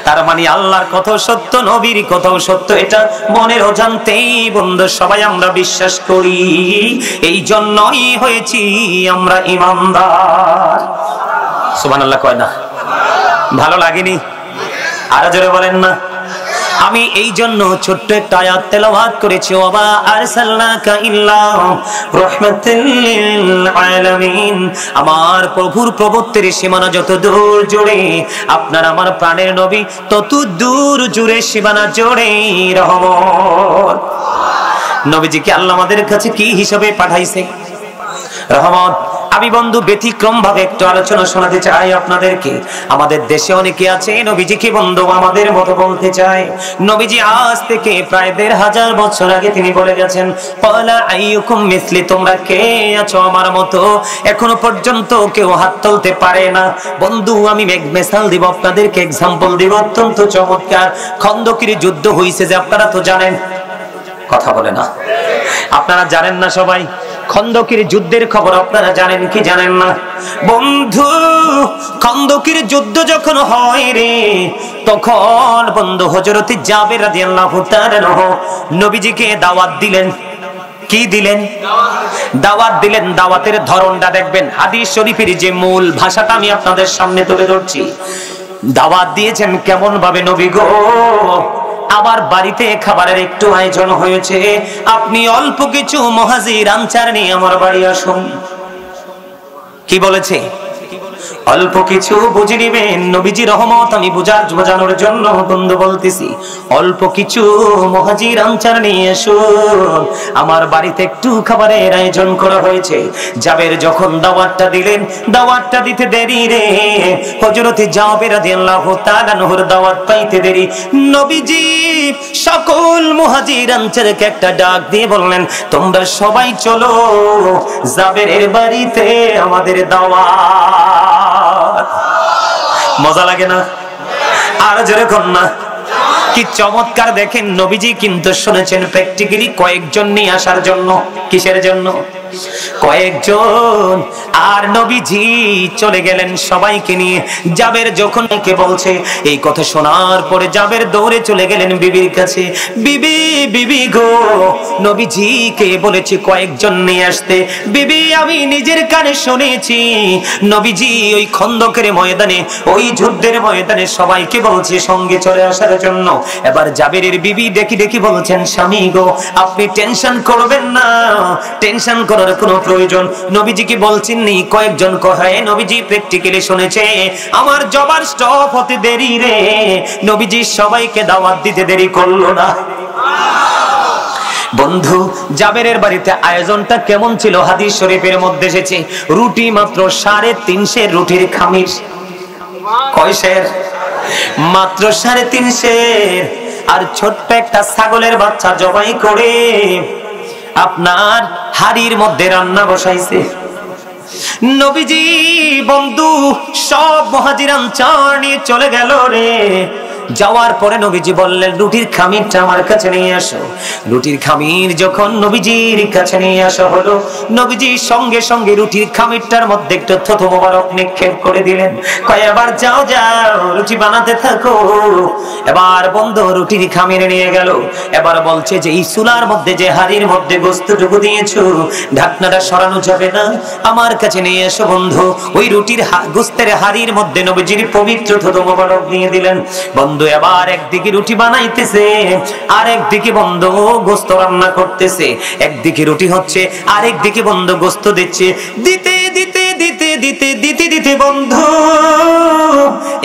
[SPEAKER 1] তার মানে আল্লাহর কথাও সত্য, নবীর কথাও সত্য, এটা মনের অজান্তেই বন্ধু সবাই আমরা বিশ্বাস করি। এই জন্যই হয়েছি আমরা ইমানদার। সুবহানাল্লাহ কয় না? ভালো লাগেনি? আরো জোরে বলেন না। আমি এই জন্য ছোট্ট একটা আয়াত তেলাওয়াত করেছি, ওয়া আরসালনাকা ইল্লা রাহমাতাল লিল আলামিন। আমার প্রভুর প্রভুত্বের সীমানা যত দূর জুড়ে আপনার আমার প্রাণের নবী তত দূর জুড়ে সীমানা জুড়ে রহমত। নবীজিকে আল্লাহ আমাদের কাছে কি হিসাবে পাঠাইছে? রহমত। আমি বন্ধু ব্যতিক্রম ভাবে একটু আলোচনা শোনাতে চাই আপনাদেরকে। আমাদের দেশে অনেকে আছে নবীজিকে বন্ধু আমাদের মতো বলতে চায়। নবীজি আজ থেকে প্রায় ১৫০০ বছর আগে তিনি বলে গেছেন, ক্বালা আইয়ুকুম মিসলি, তোমরা কে আছো আমার মতো? এখনো পর্যন্ত কেউ হাত তুলতে পারে না। বন্ধু আমি মিসাল দিব আপনাদেরকে, এক্সাম্পল দিব অত্যন্ত চমৎকার। খন্দকের যুদ্ধ হয়েছে যে আপনারা তো জানেন, কথা বলে না, আপনারা জানেন না সবাই খন্দকের যুদ্ধের খবর আপনারা জানেন কি জানেন না? বন্ধু খন্দকের যুদ্ধ যখন হয় রে, তখন বন্ধু হযরত জাবের রাদিয়াল্লাহু তাআলা নবীজিকে দাওয়াত দিলেন। কি দিলেন? দাওয়াত দিলেন। দাওয়াতের ধরনটা দেখবেন, হাদিস শরীফের যে মূল ভাষাটা আমি আপনাদের সামনে তুলে ধরছি। দাওয়াত দিয়েছেন কেমন ভাবে নবী গো? আমার বাড়িতে খাবারের একটু আয়োজন হয়েছে, আপনি অল্প কিছু মুহাজির আনসার নিয়ে আমার বাড়ি আসুন। কি বলেছে? অল্প কিছু বুঝে নিবেন। নবীজি রহমত আমি বোঝানোর জন্য বন্ধু বলতেছি, অল্প কিছু মুহাজির আনসার নিয়ে আসুন, আমার বাড়িতে একটু খাবারের আয়োজন করা হয়েছে। জাবের যখন দাওয়াতটা দিলেন, দাওয়াতটা দিতে দেরি রে, হযরত জাবের রাদিয়াল্লাহু তাআলা নহর দাওয়াত পাইতে দেরি। নবীজি সকল মুহাজির আনসারকে একটা ডাক দিয়ে বললেন, তোমরা সবাই চলো জাবেরের বাড়িতে, আমাদের দাওয়াত। মজা লাগে না? আর যেরকম না, কি চমৎকার দেখেন। নবীজি কিন্তু শুনেছেন প্র্যাকটিক্যালি কয়েকজন নিয়ে আসার জন্য। কিসের জন্য? কয়েকজন। আর নবীজি চলে গেলেন সবাইকে নিয়ে। জাবের যখন কে বলছে এই কথা শোনার পরে জাবের দৌড়ে চলে গেলেন বিবির কাছে। বিবি, বিবি গো, নবীজিকে বলেছি কয়েকজন নিয়ে আসতে। বিবি আমি নিজের কানে শুনেছি নবীজি ওই খন্দকের ময়দানে, ওই যুদ্ধের ময়দানে সবাইকে বলছে সঙ্গে চলে আসার জন্য। এবার জাবেরের বিবি ডেকে ডেকে বলছেন, স্বামী গো আপনি টেনশন করবেন না, টেনশন করার কোনো প্রয়োজন। নবীজিকে বলছেন নি কয়েকজন কয়, নবীজি প্র্যাকটিক্যালি শুনেছে আমার জবার স্টপ হতে দেরি রে। নবীজি সবাইকে দাওয়াত দিতে দেরি করলো না। বন্ধু জাবেরের বাড়িতে আয়োজনটা কেমন ছিল? হাদিস শরীফের মধ্যে এসেছে রুটি মাত্র 350 রুটির খামির। কয় সের? মাত্র 350। আর ছোট্ট একটা ছাগলের বাচ্চা জবাই করে আপনার হাড়ির মধ্যে রান্না বসাইছে। নবীজি বন্ধু সব মুহাজির আনসার নিয়ে চলে গেল রে। যাওয়ার পরে নবীজি বললেন রুটির খামিরটা আমার কাছে নিয়ে আসো। রুটির খামির যখন নবীজির কাছে নিয়ে আসা হলো, নবীজি সঙ্গে সঙ্গে রুটির খামিরটার মধ্যে একটু থুতু মোবারক নিক্ষেপ করে দিলেন। কয় এবার যাও যাও রুটি বানাতে থাকো। এবার বন্ধু রুটির খামির নিয়ে গেল। এবার বলছে যে এই চুলার মধ্যে যে হাড়ির মধ্যে গোস্তটুকু দিয়েছো ঢাকনাটা সরানো যাবে না, আমার কাছে নিয়ে এসো বন্ধু। ওই রুটির গোস্তের হাড়ির মধ্যে নবীজির পবিত্র থুতু মোবারক দিয়ে দিলেন। বন্ধু বন্ধু এবার একদিকে রুটি বানাইতেছে, আর একদিকে বন্ধু গোস্ত রান্না করতেছে। একদিকে রুটি হচ্ছে, আর একদিকে বন্ধু গোস্ত দিচ্ছে। দিতে দিতে দিতে দিতে দিতে দিতে বন্ধু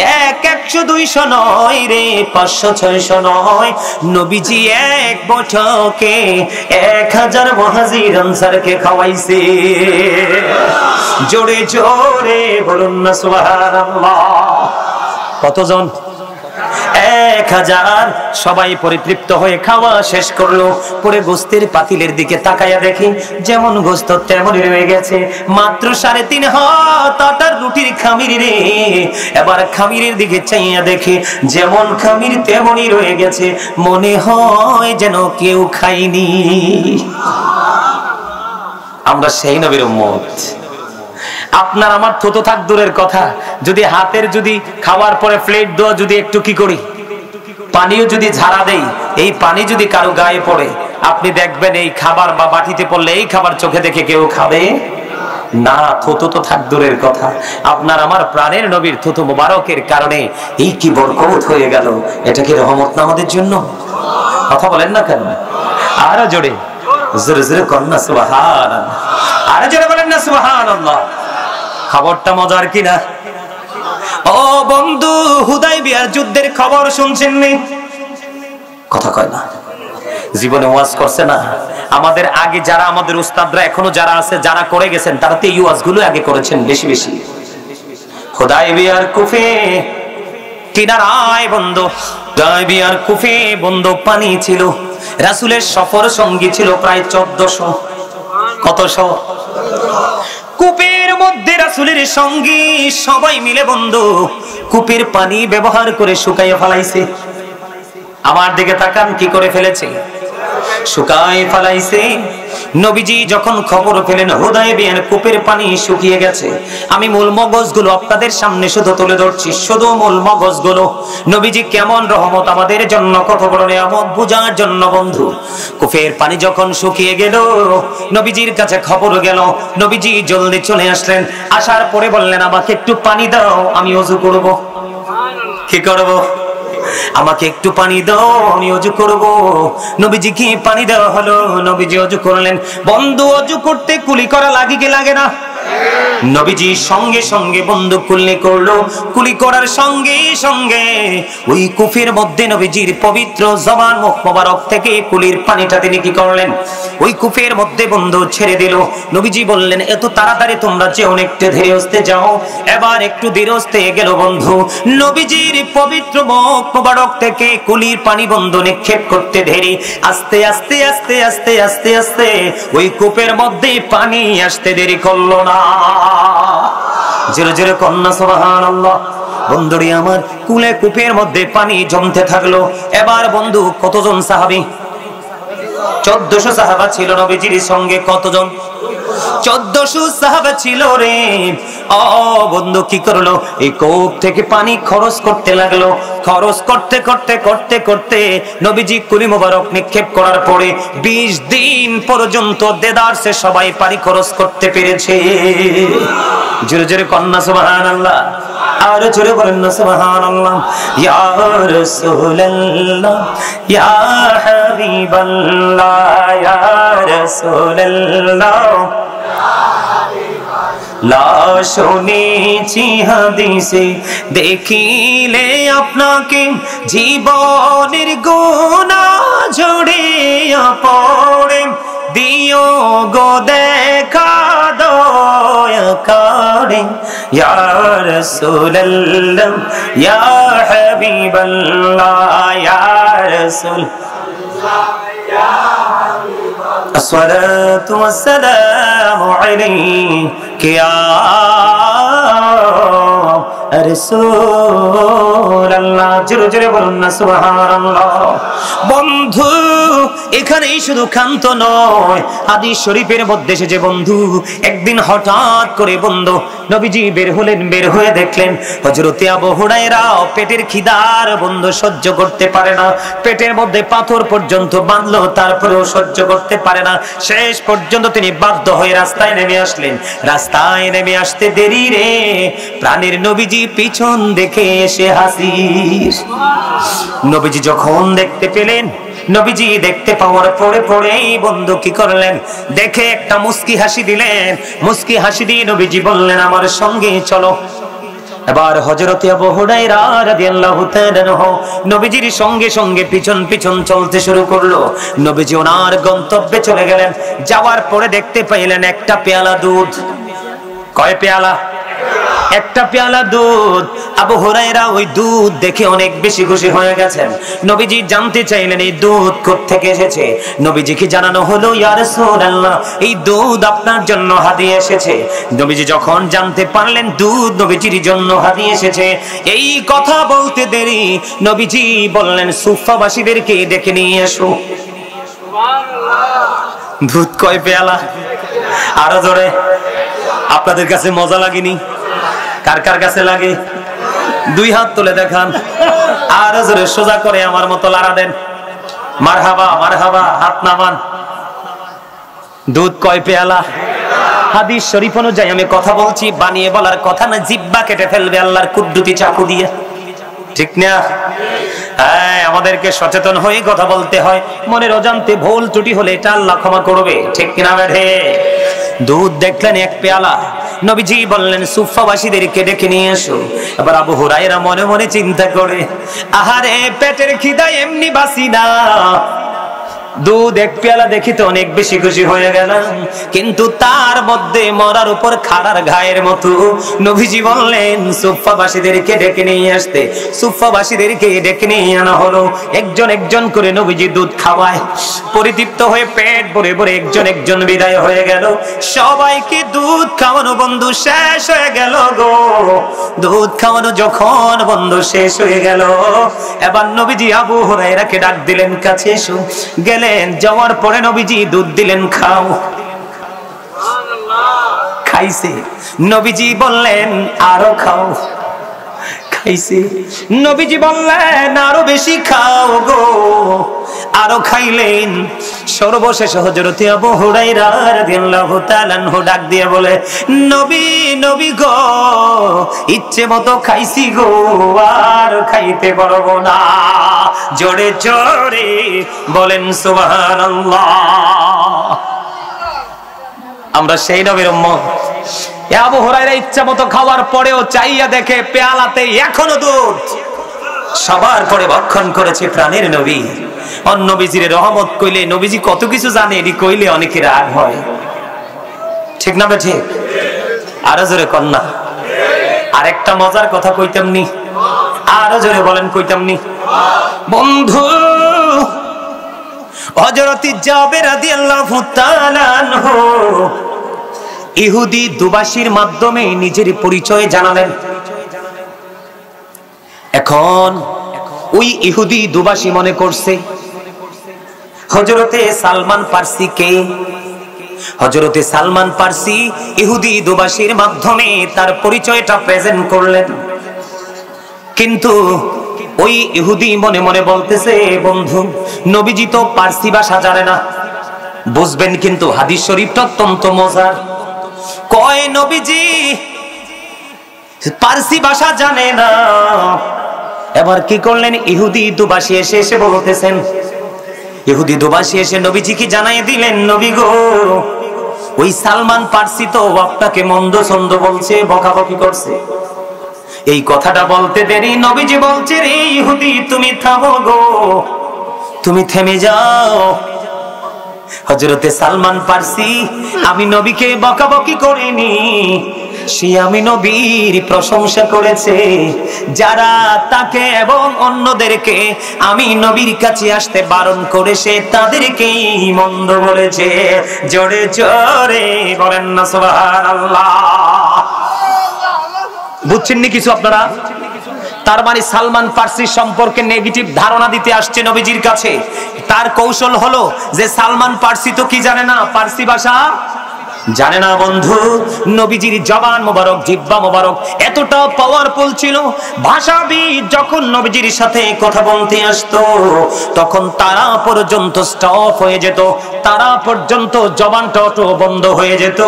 [SPEAKER 1] 100 200 নয় রে, 500 600 নয়, নবীজি এক বৈঠকে 1000 মুহাজির আনসারকে খাওয়াইছে। জোরে জোরে বলুন না সুবহানাল্লাহ। কতজন? 1000। সবাই পরিতৃপ্ত হয়ে খাওয়া শেষ করলো। পরে গোস্তের পাতিলের দিকে তাকায়া দেখি যেমন গোস্ত তেমনই রয়ে গেছে, মাত্র 3.5 হাত আটার রুটির খামির রে। এবার খামিরের দিকে চাইয়া দেখি যেমন খামির তেমনই রয়ে গেছে, মনে হয় যেন কেউ খায়নি। আমরা সেই নবীর উম্মত। আপনার আমার থুতু থাক দূরের কথা, যদি হাতের যদি খাওয়ার পরে প্লেট দেওয়া যদি একটু কি করি, পানিও যদি ঝাড়া দেই, এই পানি যদি কারো গায়ে পড়ে, আপনি দেখবেন এই খাবার বা বাটিতে পড়লে এই খাবার চোখে দেখে কেউ খাবে না। থুতু তো থাক দূরের কথা, আপনার আমার প্রাণের নবীর থুতু মুবারকের কারণে এই কি বরকত হয়ে গেল। এটা কি রহমত না আমাদের জন্য? কথা বলেন না কেন? আরো জোরে জোরে জোরে কন্যা সুবহানাল্লাহ, আরো জোরে বলেন না সুবহানাল্লাহ। খবরটা মজার কিনা? ও বন্ধু, হুদায়বিয়ার যুদ্ধের খবর শুনছেন নি? কথা কয় না, জীবনে ওয়াজ করছে না। আমাদের আগে যারা, আমাদের উস্তাদরা এখনো যারা আছে, যারা করে গেছেন, তারা তো এই ওয়াজগুলো আগে করেছেন বেশি বেশি। হুদায়বিয়ার কুফে কিনারায় বন্ধু, হুদায়বিয়ার কুফে বন্ধু পানি ছিল। রাসূলের সফর সঙ্গী ছিল প্রায় 1400। কতশো? কূপের মধ্যে রাসূলের সঙ্গী সবাই মিলে বন্ধু কূপের পানি ব্যবহার করে শুকাইয়ে ফেলাইছে। আমার দিকে তাকান, কি করে ফেলেছে? শুকায় ফেলাইছে। নবীজি যখন খবর পেলেন হুদায়বিয়ার কূপের পানি শুকিয়ে গেছে, আমি মূল মগজগুলো আপনাদের সামনে শুধু তুলে ধরছি, শুধু মূল মগজগুলো। নবীজি কেমন রহমত আমাদের জন্য, কত বড় নিয়ামত বোঝার জন্য বন্ধু। কূপের পানি যখন শুকিয়ে গেল, নবীজির কাছে খবর গেল। নবীজি জলদি চলে আসলেন। আসার পরে বললেন, আমাকে একটু পানি দাও, আমি ওযু করব। কি করব? আমাকে একটু পানি দাও, আমি ওযু করব। নবীজি কি পানি দেওয়া হলো, নবীজি ওযু করলেন। বন্ধু ওযু করতে কুলি করা লাগে কি লাগে না? নবীজি সঙ্গে সঙ্গে বন্ধু কুলি করলো। কুলি করার সঙ্গে সঙ্গে ওই কূপের মধ্যে নবীজির পবিত্র জবান মুখ মোবারক থেকে কুলির পানিটা তিনি কি করলেন, ওই কূপের মধ্যে বন্ধু ছেড়ে দিল। নবীজি বললেন, এত তাড়াতাড়ি তোমরা যে অনেকটা ধীরে আস্তে যাও। এবার একটু ধীরে আস্তে গেল বন্ধু। নবীজির পবিত্র মুখ মোবারক থেকে কুলির পানি বন্ধু নিক্ষেপ করতে ধীরে আস্তে আস্তে আস্তে আস্তে আস্তে আস্তে ওই কূপের মধ্যে পানি আসতে দেরি করলো না। জোরে জোরে কন্যা সুবহানাল্লাহ। বন্ধুরি আমার, কুলে কূপের মধ্যে পানি জমতে থাকলো। এবার বন্ধু কতজন সাহাবী? 1400 সাহাবা ছিল নবীজির সঙ্গে। কতজন? 1400 সাহাবা ছিল রে। ও বন্ধু কি করলো, এই কূপ থেকে পানি খরচ করতে লাগলো। খরচ করতে করতে করতে করতে নবীজি কুলি মোবারক নিক্ষেপ করার পরে 20 দিন পর্যন্ত দেদারসে সবাই পানি খরচ করতে পেরেছে। জোরে জোরে কন্যা সুবহানাল্লাহ, আর জোরে বলেন না সুবহানাল্লাহ। ইয়া রাসূলুল্লাহ, ইয়া হাবিবাল্লাহ, ইয়া রাসূলুল্লাহ, লা শুনেছি হাদিসে দেখিলে আপনাকে জীবনের গুনাহ ঝরিয়া পড়ে, দিও গো দেখা দয়া করে। ইয়া রাসূলুল্লাহ, ইয়া হাবিবাল্লাহ, ইয়া রাসূলুল্লাহ, ইয়া হাবিবাল্লাহ, আসসালাতু ওয়াসসালামু আলাইকা ইয়া রাসূলুল্লাহ। জোরে জোরে বলুন না সুবহানাল্লাহ। বন্ধু এখানেই শুধু ক্ষান্ত নয়, হাদিস শরীফের মধ্যে এসেছে বন্ধু, একদিন হঠাৎ করে বন্ধু নবীজি বের হলেন। বের হয়ে দেখলেন হযরতে আবু হুরায়রা পেটের খিদার বন্ধু সহ্য করতে পারে না। পেটের মধ্যে পাথর পর্যন্ত বাঁধলো, তারপরেও সহ্য করতে পারে না। শেষ পর্যন্ত তিনি বাধ্য হয়ে রাস্তায় নেমে আসলেন। রাস্তায় নেমে আসতে দেরি রে, প্রাণের নবীজি পিছন দেখে এসে হাসির। নবীজি যখন দেখতে পেলেন, নবীজি দেখতে পাওয়ার পরে পরেই বন্ধু কি করলেন, দেখে একটা মুস্কি হাসি দিলেন। মুস্কি হাসি দিয়ে নবীজি বললেন, আমার সঙ্গে চলো। এবার হযরত আবু হুরায়রা রাদিয়াল্লাহু তাআলা নবীজির সঙ্গে সঙ্গে পিছন পিছন চলতে শুরু করলো। নবীজি ওনার গন্তব্যে চলে গেলেন। যাওয়ার পরে দেখতে পাইলেন একটা পেয়ালা দুধ। কয় পেয়ালা? একটা পেয়ালা দুধ। আবু হুরায়রা ওই দুধ দেখে অনেক বেশি খুশি হয়ে গেছেন। নবীজি জানতে চাইলেন এই দুধ কোত্থেকে এসেছে। নবীজিকে জানানো হলো, ইয়া রাসূলুল্লাহ, এই দুধ আপনার জন্য হাদিয়া এসেছে। নবীজি যখন জানতে পারলেন দুধ নবীজির জন্য হাদিয়া এসেছে, এই কথা বলতে দেরি নবীজি বললেন, সুফাবাসীদেরকে ডেকে নিয়ে এসো। সুবহানাল্লাহ। দুধ কয় পেয়ালা? আরো জোরে। আপনাদের কাছে মজা লাগেনি? কার কার কাছে লাগে? দুই হাত তুলে দেখান। আরো জোরে সোজা করে আমার মতো লাড়া দেন। মারহাবা মারহাবা, হাত নামান। দুধ কয় পেয়ালা? হাদিস শরীফ অনুযায়ী আমি কথা বলছি, বানিয়ে বলার কথা না, জিহ্বা কেটে ফেলবে আল্লাহর কুদরতি চাকু দিয়ে। ঠিক না? হ্যাঁ, আমাদেরকে সচেতন হয়ে কথা বলতে হয়। মনের অজান্তে ভুল ত্রুটি হলে এটা আল্লাহ ক্ষমা করবে। ঠিক কিনা বেঠে? দুধ দেখলেন এক পেয়ালা। নবীজি বললেন, সুফাবাসীদেরকে ডেকে নিয়ে এসো। এবার আবু হুরায়রা মনে মনে চিন্তা করে, আহারে পেটের খিদা এমনি বাসি না, দুধ এক পেয়ালা দেখি তো অনেক বেশি খুশি হয়ে গেলাম, কিন্তু তার মধ্যে মরার উপর খাড়ার ঘায়ের মতো। নবীজি বললেন সুফাবাসীদেরকে ডেকে নিয়ে আসতে। সুফাবাসীদেরকে ডেকে নিয়ে আনা হলো। একজন একজন করে নবীজি দুধ খাওয়ায়। পরিতৃপ্ত হয়ে পেট ভরে ভরে একজন একজন বিদায় হয়ে গেল। সবাইকে দুধ খাওয়ানো বন্ধু শেষ হয়ে গেল গো। দুধ খাওয়ানো যখন বন্ধু শেষ হয়ে গেল, এবার নবীজি আবু হুরায়রাকে ডাক দিলেন, কাছে এসো। গেলেন, যাওয়ার পরে নবীজি দুধ দিলেন, খাও। খাইছে। নবীজি বললেন, আরো খাও। খাইছে। নবীজি বললেন, আরো বেশি খাও গো। আরো খাইলেন। সর্বশেষ হযরত আবু হুরায়রা রাদিয়াল্লাহু তাআলা আনহু ডাক দিয়ে বলে, নবী নবী গো, ইচ্ছে মতো খাইছি গো, আর খাইতে পারবো না। জোরে জোরে বলেন সুবহানাল্লাহ। আমরা সেই নবীর উম্মত। আবু হুরায়রা ইচ্ছা মতো খাওয়ার পরেও চাইয়া দেখে পেয়ালাতে এখনো দুধ। সবার পরে ভক্ষণ করেছে প্রাণের নবী। অন্য নবীজির রহমত কইলে নবীজি কত কিছু জানে, এটি কইলে অনেকে রাগ হয়। ঠিক না বেঠে? আরো জোরে কন্যা। আরেকটা মজার কথা কইতামনি। আরো জোরে বলেন, কইতামনি। বন্ধু, হযরত জাবের রাদিয়াল্লাহু তাআলা আনহু ইহুদি দুবাসীর মাধ্যমে নিজের পরিচয় জানালেন। এখন ওই ইহুদি দুবাসী মনে করছে হযরতে সালমান পারসি কে। হযরতে সালমান পারসি ইহুদি দুবাসীর মাধ্যমে তার পরিচয়টা প্রেজেন্ট করলেন। কিন্তু ওই ইহুদি মনে মনে বলতেছে, বন্ধু নবীজি তো পারসি ভাষা জানে না। বুঝবেন কিন্তু হাদিস শরীফটা অত্যন্ত মজার। কয় নবীজি পারসি ভাষা জানে না। এবার কি করলেন, ইহুদি দুবাসী এসে বলতেছেন। ইহুদি দুবাসী এসে নবীজিকে জানাই দিলেন, নবী গো, ওই সালমান পারসি তো আপনাকে মন্দ ছন্দ বলছে, বকাবকি করছে। এই কথাটা বলতে দেরি নবীজি বলছে, রে ইহুদি তুমি থামো গো, তুমি থেমে যাও। হযরতে সালমান পারসি আমি নবীকে বকাবকি করিনি, সে আমি নবীর প্রশংসা করেছে। যারা তাকে এবং অন্যদেরকে আমি নবীর কাছে আসতে বারণ করেছে তাদেরকেই মন্দ বলেছে। জোরে জোরে বলেন না সুবহানাল্লাহ। বুঝছেন নি কিছু আপনারা? তার মানে সালমান পারসি সম্পর্কে নেগেটিভ ধারণা দিতে আসছে নবীজির কাছে। তার কৌশল হলো যে সালমান পারসি তো কি জানে না, পারসি ভাষা জানে না বন্ধু, নবীজির জবান মোবারক, জিহ্বা মোবারক এতটা পাওয়ারফুল ছিল, ভাষাবিদ যখন নবীজির সাথে কথা বলতে আসতো তখন তারা পর্যন্ত স্টপ হয়ে যেত, তারা পর্যন্ত জবানটা অটো বন্ধ হয়ে যেত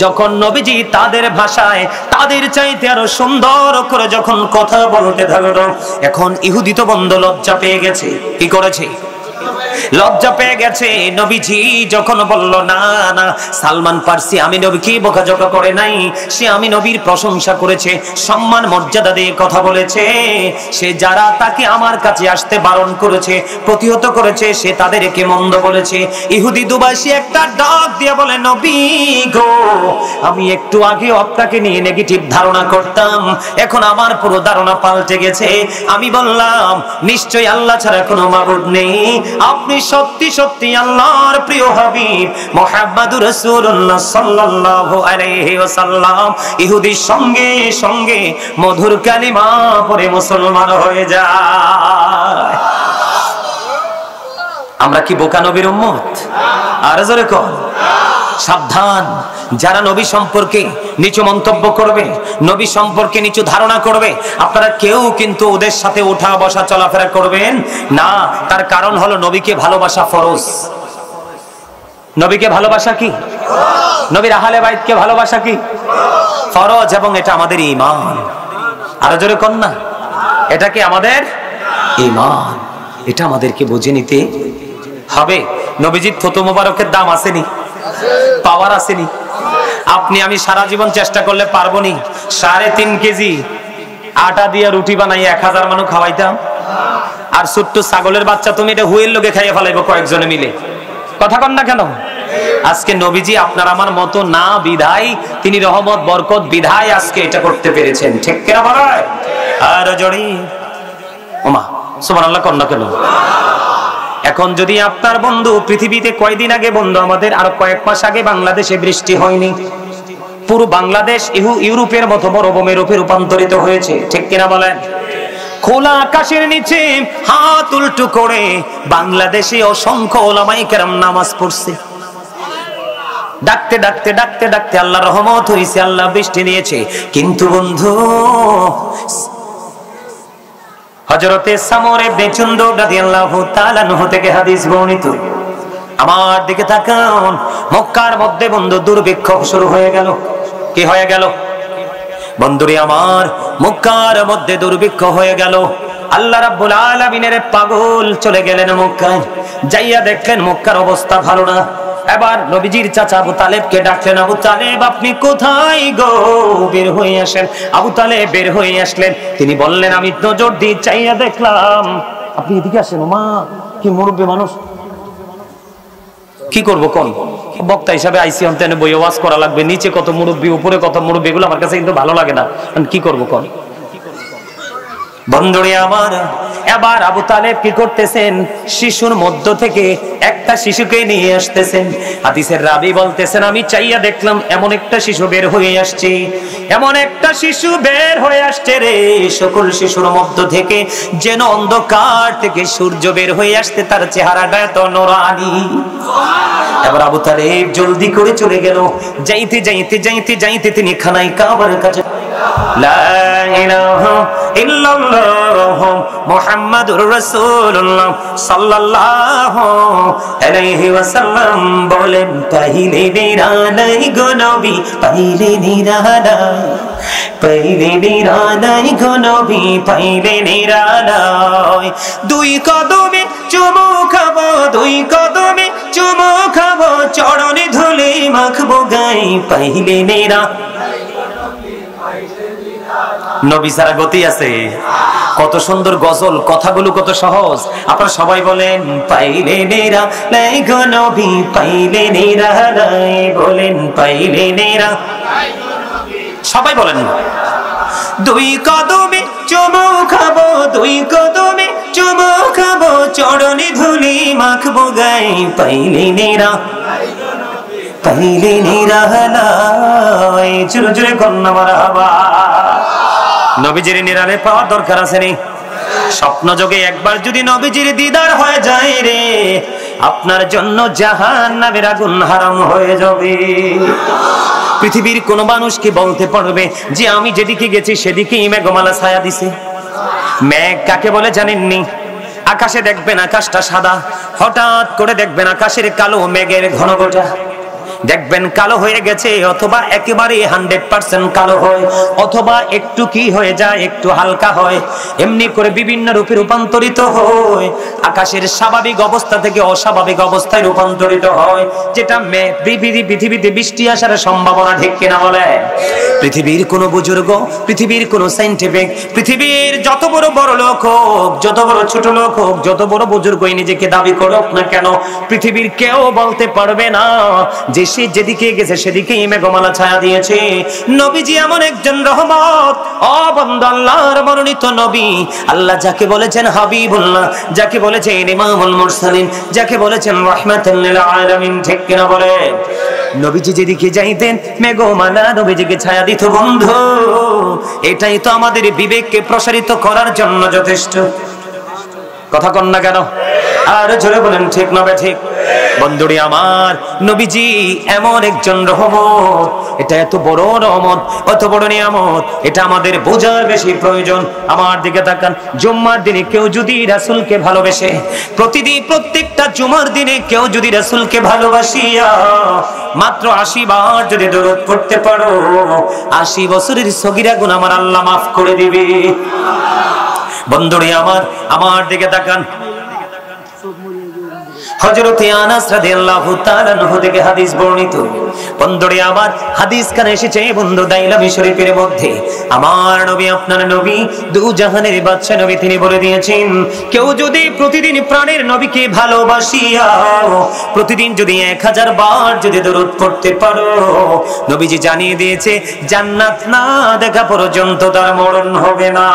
[SPEAKER 1] যখন নবীজি তাদের ভাষায় তাদের চাইতে আরো সুন্দর করে যখন কথা বলতে থাকতো। এখন ইহুদি তো বন্ধ, লজ্জা পেয়ে গেছে। কি করেছে? লজ্জা পেয়ে গেছে। নবীজি যখন বলল না না, সালমান ফার্সি আমি নবীকে বকাঝকা করে নাই, সে আমি নবীর প্রশংসা করেছে, সম্মান মর্যাদা দিয়ে কথা বলেছে, সে যারা তাকে আমার কাছে আসতে বারণ করেছে, প্রতিহত করেছে, সে তাদেরকে মন্দ বলেছে। ইহুদি দুবাসী একটা ডাক দিয়ে বলে, নবী গো, আমি একটু আগে আপনাকে নিয়ে নেগেটিভ ধারণা করতাম, এখন আমার পুরো ধারণা পাল্টে গেছে। আমি বললাম নিশ্চয়ই আল্লাহ ছাড়া কোনো মাবুদ নেই, আপনি সত্যি সত্যি আল্লাহর প্রিয় হাবিব মুহাম্মদুর রাসূলুল্লাহ সাল্লাল্লাহু আলাইহি ওয়াসাল্লাম। ইহুদির সঙ্গে সঙ্গে মধুর কালিমা পড়ে মুসলমান হয়ে যায়। আমরা কি বোকা নবীর উম্মত? আর জোরে কর সাবধান, যারা নবী সম্পর্কে নিচু মন্তব্য করবে, নবী সম্পর্কে নিচু ধারণা করবে, আপনারা কেউ কিন্তু ওদের সাথে ওঠা বসা চলাফেরা করবেন না। তার কারণ হলো নবীকে ভালোবাসা ফরজ। নবীকে ভালোবাসা কি? নবীর আহলে বাইতকে ভালোবাসা কি? ফরজ, এবং এটা আমাদের ঈমান। আরো জোরে কর না, এটা কি আমাদের ঈমান? এটা আমাদেরকে বুঝে নিতে হবে। নবীজির থুতু মোবারকের দাম আসেনি, পাওয়ার আসেনি। আপনি আমি সারা জীবন চেষ্টা করলে পারবো নি 3.5 কেজি আটা দিয়ে রুটি বানাই 1000 মানুষ খাওয়াইতাম, আর ছোট্ট ছাগলের বাচ্চা তুমি এটা হুয়ের লোকে খাইয়ে ফেলাইবো কয়েকজনে মিলে। কথা কন না কেন? আজকে নবীজি আপনার আমার মতো না বিধায়, তিনি রহমত বরকত বিধায় আজকে এটা করতে পেরেছেন। ঠিক কিনা বলায়? আর জড়ি ওমা সুবহানাল্লাহ কন না কেন? এখন যদি আপনার বন্ধু পৃথিবীতে কয়দিন আগে বন্ধু আমাদের আর কয়েক মাস আগে বাংলাদেশে বৃষ্টি হয়নি, পুরো বাংলাদেশ ইউরোপের মতো মরুভূমির রূপে রূপান্তরিত হয়েছে। ঠিক কিনা বলেন? খোলা আকাশের নিচে হাত উল্টো করে বাংলাদেশে অসংখ্য ওলামায়ে কেরাম নামাজ পড়ছে। ডাকতে ডাকতে ডাকতে ডাকতে আল্লাহ রহমত হয়েছে, আল্লাহ বৃষ্টি নিয়েছে। কিন্তু বন্ধু, হযরতে সামর ইবনে জুনদুব রাদিয়াল্লাহু তাআলা আনহু থেকে হাদিস বর্ণিত। আমার দিকে তাকান, মক্কার মধ্যে বন্ধু দুর্ভিক্ষ শুরু হয়ে গেল। কি হয়ে গেল বন্ধুরে আমার? মক্কার মধ্যে দুর্ভিক্ষ হয়ে গেল। আল্লাহ রাব্বুল আলামিনের পাগল চলে গেলেন মক্কায়, যাইয়া দেখলেন মক্কার অবস্থা ভালো না। এবার নবীজির চাচা আবু তালেবকে ডাকলেন, আবু তালেব আপনি কোথায় গো, বের হয়ে আসেন। আবু তালেব বের হয়ে আসলেন। তিনি বললেন, আমি নজর দিয়ে চাইয়া দেখলাম, আপনি এদিকে আসেন। মা কি মুরব্বী মানুষ, কি করবো কোন বক্তা হিসাবে আইসি অন্তেনে বই ওয়াজ করা লাগবে, নিচে কত মুরব্বী উপরে কত মুরব্বী, এগুলো আমার কাছে কিন্তু ভালো লাগে না। কি করবো কোন বন্ধুরে আমার? এবার আবু তালেব কি করতেছেন, শিশুর মধ্য থেকে একটা শিশুকে নিয়ে আসতেছেন। হাদিসের রাবী বলতেছেন, আমি চাইয়া দেখলাম এমন একটা শিশু বের হয়ে আসছে, এমন একটা শিশু বের হয়ে আসছে রে, সকল শিশুর মধ্য থেকে যেন অন্ধকার থেকে সূর্য বের হয়ে আসতে, তার চেহারাটা এত নূরানি। এবার আবু তালেব জলদি করে চলে গেল। যাইতে যাইতে যাইতে যাইতে তিনি খানায় কাবার কাছে, লা ইলাহা ইল্লাল্লাহ মুহাম্মাদুর রাসূলুল্লাহ সাল্লাল্লাহু আলাইহি ওয়াসাল্লাম বলেন, পাইলে নিরালাই গো নবী, পাইলে নিরালাই, পাইলে নিরালাই গো নবী, পাইলে নিরালাই। দুই কদমে চুমু খাবো, দুই কদমে চুমু খাবো, চরণে ধুলি মাখবো গাই, পাইলে নিরালাই। নবী সারা গতি আছে। কত সুন্দর গজল, কথাগুলো কত সহজ। আপনারা সবাই বলেন, পাইলে নেরা লাই গো নবী, পাইলে নেরা লাই, বলেন পাইলে নেরা, সবাই বলেন। দুই কদমে চুমু খাবো, দুই কদমে চুমু খাবো, চরণে ধুলি মাখবো গাই, পাইলে নেরা, পাইলে নেরা লাই। জোরে জোরে কন্যা মারহাবা। নবীজির নিরালে পাওয়ার দরকার আছে নি? স্বপ্ন যোগে একবার যদি নবীজির দিদার হয়ে যায় রে, আপনার জন্য জাহান্নামের আগুন হারাম হয়ে যাবে। পৃথিবীর কোন মানুষ কি বলতে পারবে যে আমি যেদিকে গেছি সেদিকেই মেঘমালা ছায়া দিছে? মেঘ কাকে বলে জানেননি? আকাশে দেখবেন আকাশটা সাদা, হঠাৎ করে দেখবেন আকাশের কালো মেঘের ঘনঘটা দেখবেন কালো হয়ে গেছে, অথবা একেবারে 100% কালো হয়, অথবা একটু কি হয়ে যায়, একটু হালকা হয়, এমনি করে বিভিন্ন রূপে রূপান্তরিত হয়। আকাশের স্বাভাবিক অবস্থা থেকে অস্বাভাবিক অবস্থায় রূপান্তরিত হয়, যেটা পৃথিবীতে বৃষ্টি আসার সম্ভাবনা ঠিক কিনা বলে? পৃথিবীর কোন বুজুর্গ, পৃথিবীর কোন সায়েন্টিফিক, পৃথিবীর যত বড় বড় লোক হোক, যত বড় ছোট লোক হোক, যত বড় বুজুর্গই নিজেকে দাবি করুক না কেন, পৃথিবীর কেউ বলতে পারবে না যে সে যেদিকে গেছে সেদিকেই মেঘমালা ছায়া দিয়েছে। নবীজি এমন একজন রহমত, ও বান্দা, আল্লাহর মনোনীত নবী। আল্লাহ যাকে বলেছেন হাবিবুল্লাহ, যাকে বলেছেন ইমামুল মুরসালিন, যাকে বলেছেন রাহমাতুল লিল আলামিন, ঠিক কিনা বলে? নবীজি যেদিকে যাইতেন মেঘমালা নবীজিকে ছায়া দিত। বন্ধু, এটাই তো আমাদের বিবেককে প্রসারিত করার জন্য যথেষ্ট। কথা কন না কেন? আর জোরে বলেন ঠিক না ঠিক? বন্ধুরে আমার, নবীজি এমন একজন রহমত, এটা এত বড় রহমত, এত বড় নিয়ামত, এটা আমাদের বোঝার বেশি প্রয়োজন। আমার দিকে তাকান, জুম্মার দিনে কেউ যদি রাসূলকে ভালোবেসে, প্রতিদিন প্রত্যেকটা জুমার দিনে কেউ যদি রাসূলকে ভালোবাসিয়া মাত্র 80 বার যদি দরুদ পড়তে পারো, 80 বছরের সগীরা গুনাহ আমার আল্লাহ মাফ করে দিবে। বন্ধুরে আমার দিকে তাকান, হযরত আনাস রাদিয়াল্লাহু তাআলা আনহু থেকে হাদিস বর্ণিত। বন্ধুরে আমার, হাদিস কানে এসেছে বন্ধু দাইলামি শরীফের মধ্যে। আমার নবী, আপনার নবী, দু জাহানের বাদশা নবী, তিনি বলে দিয়েছেন, কেউ যদি প্রতিদিন প্রাণের নবীকে ভালোবাসিয়া প্রতিদিন যদি 1000 বার যদি দরুদ পড়তে পারো, নবীজি জানিয়ে দিয়েছে জান্নাত না দেখা পর্যন্ত তার মরণ হবে না।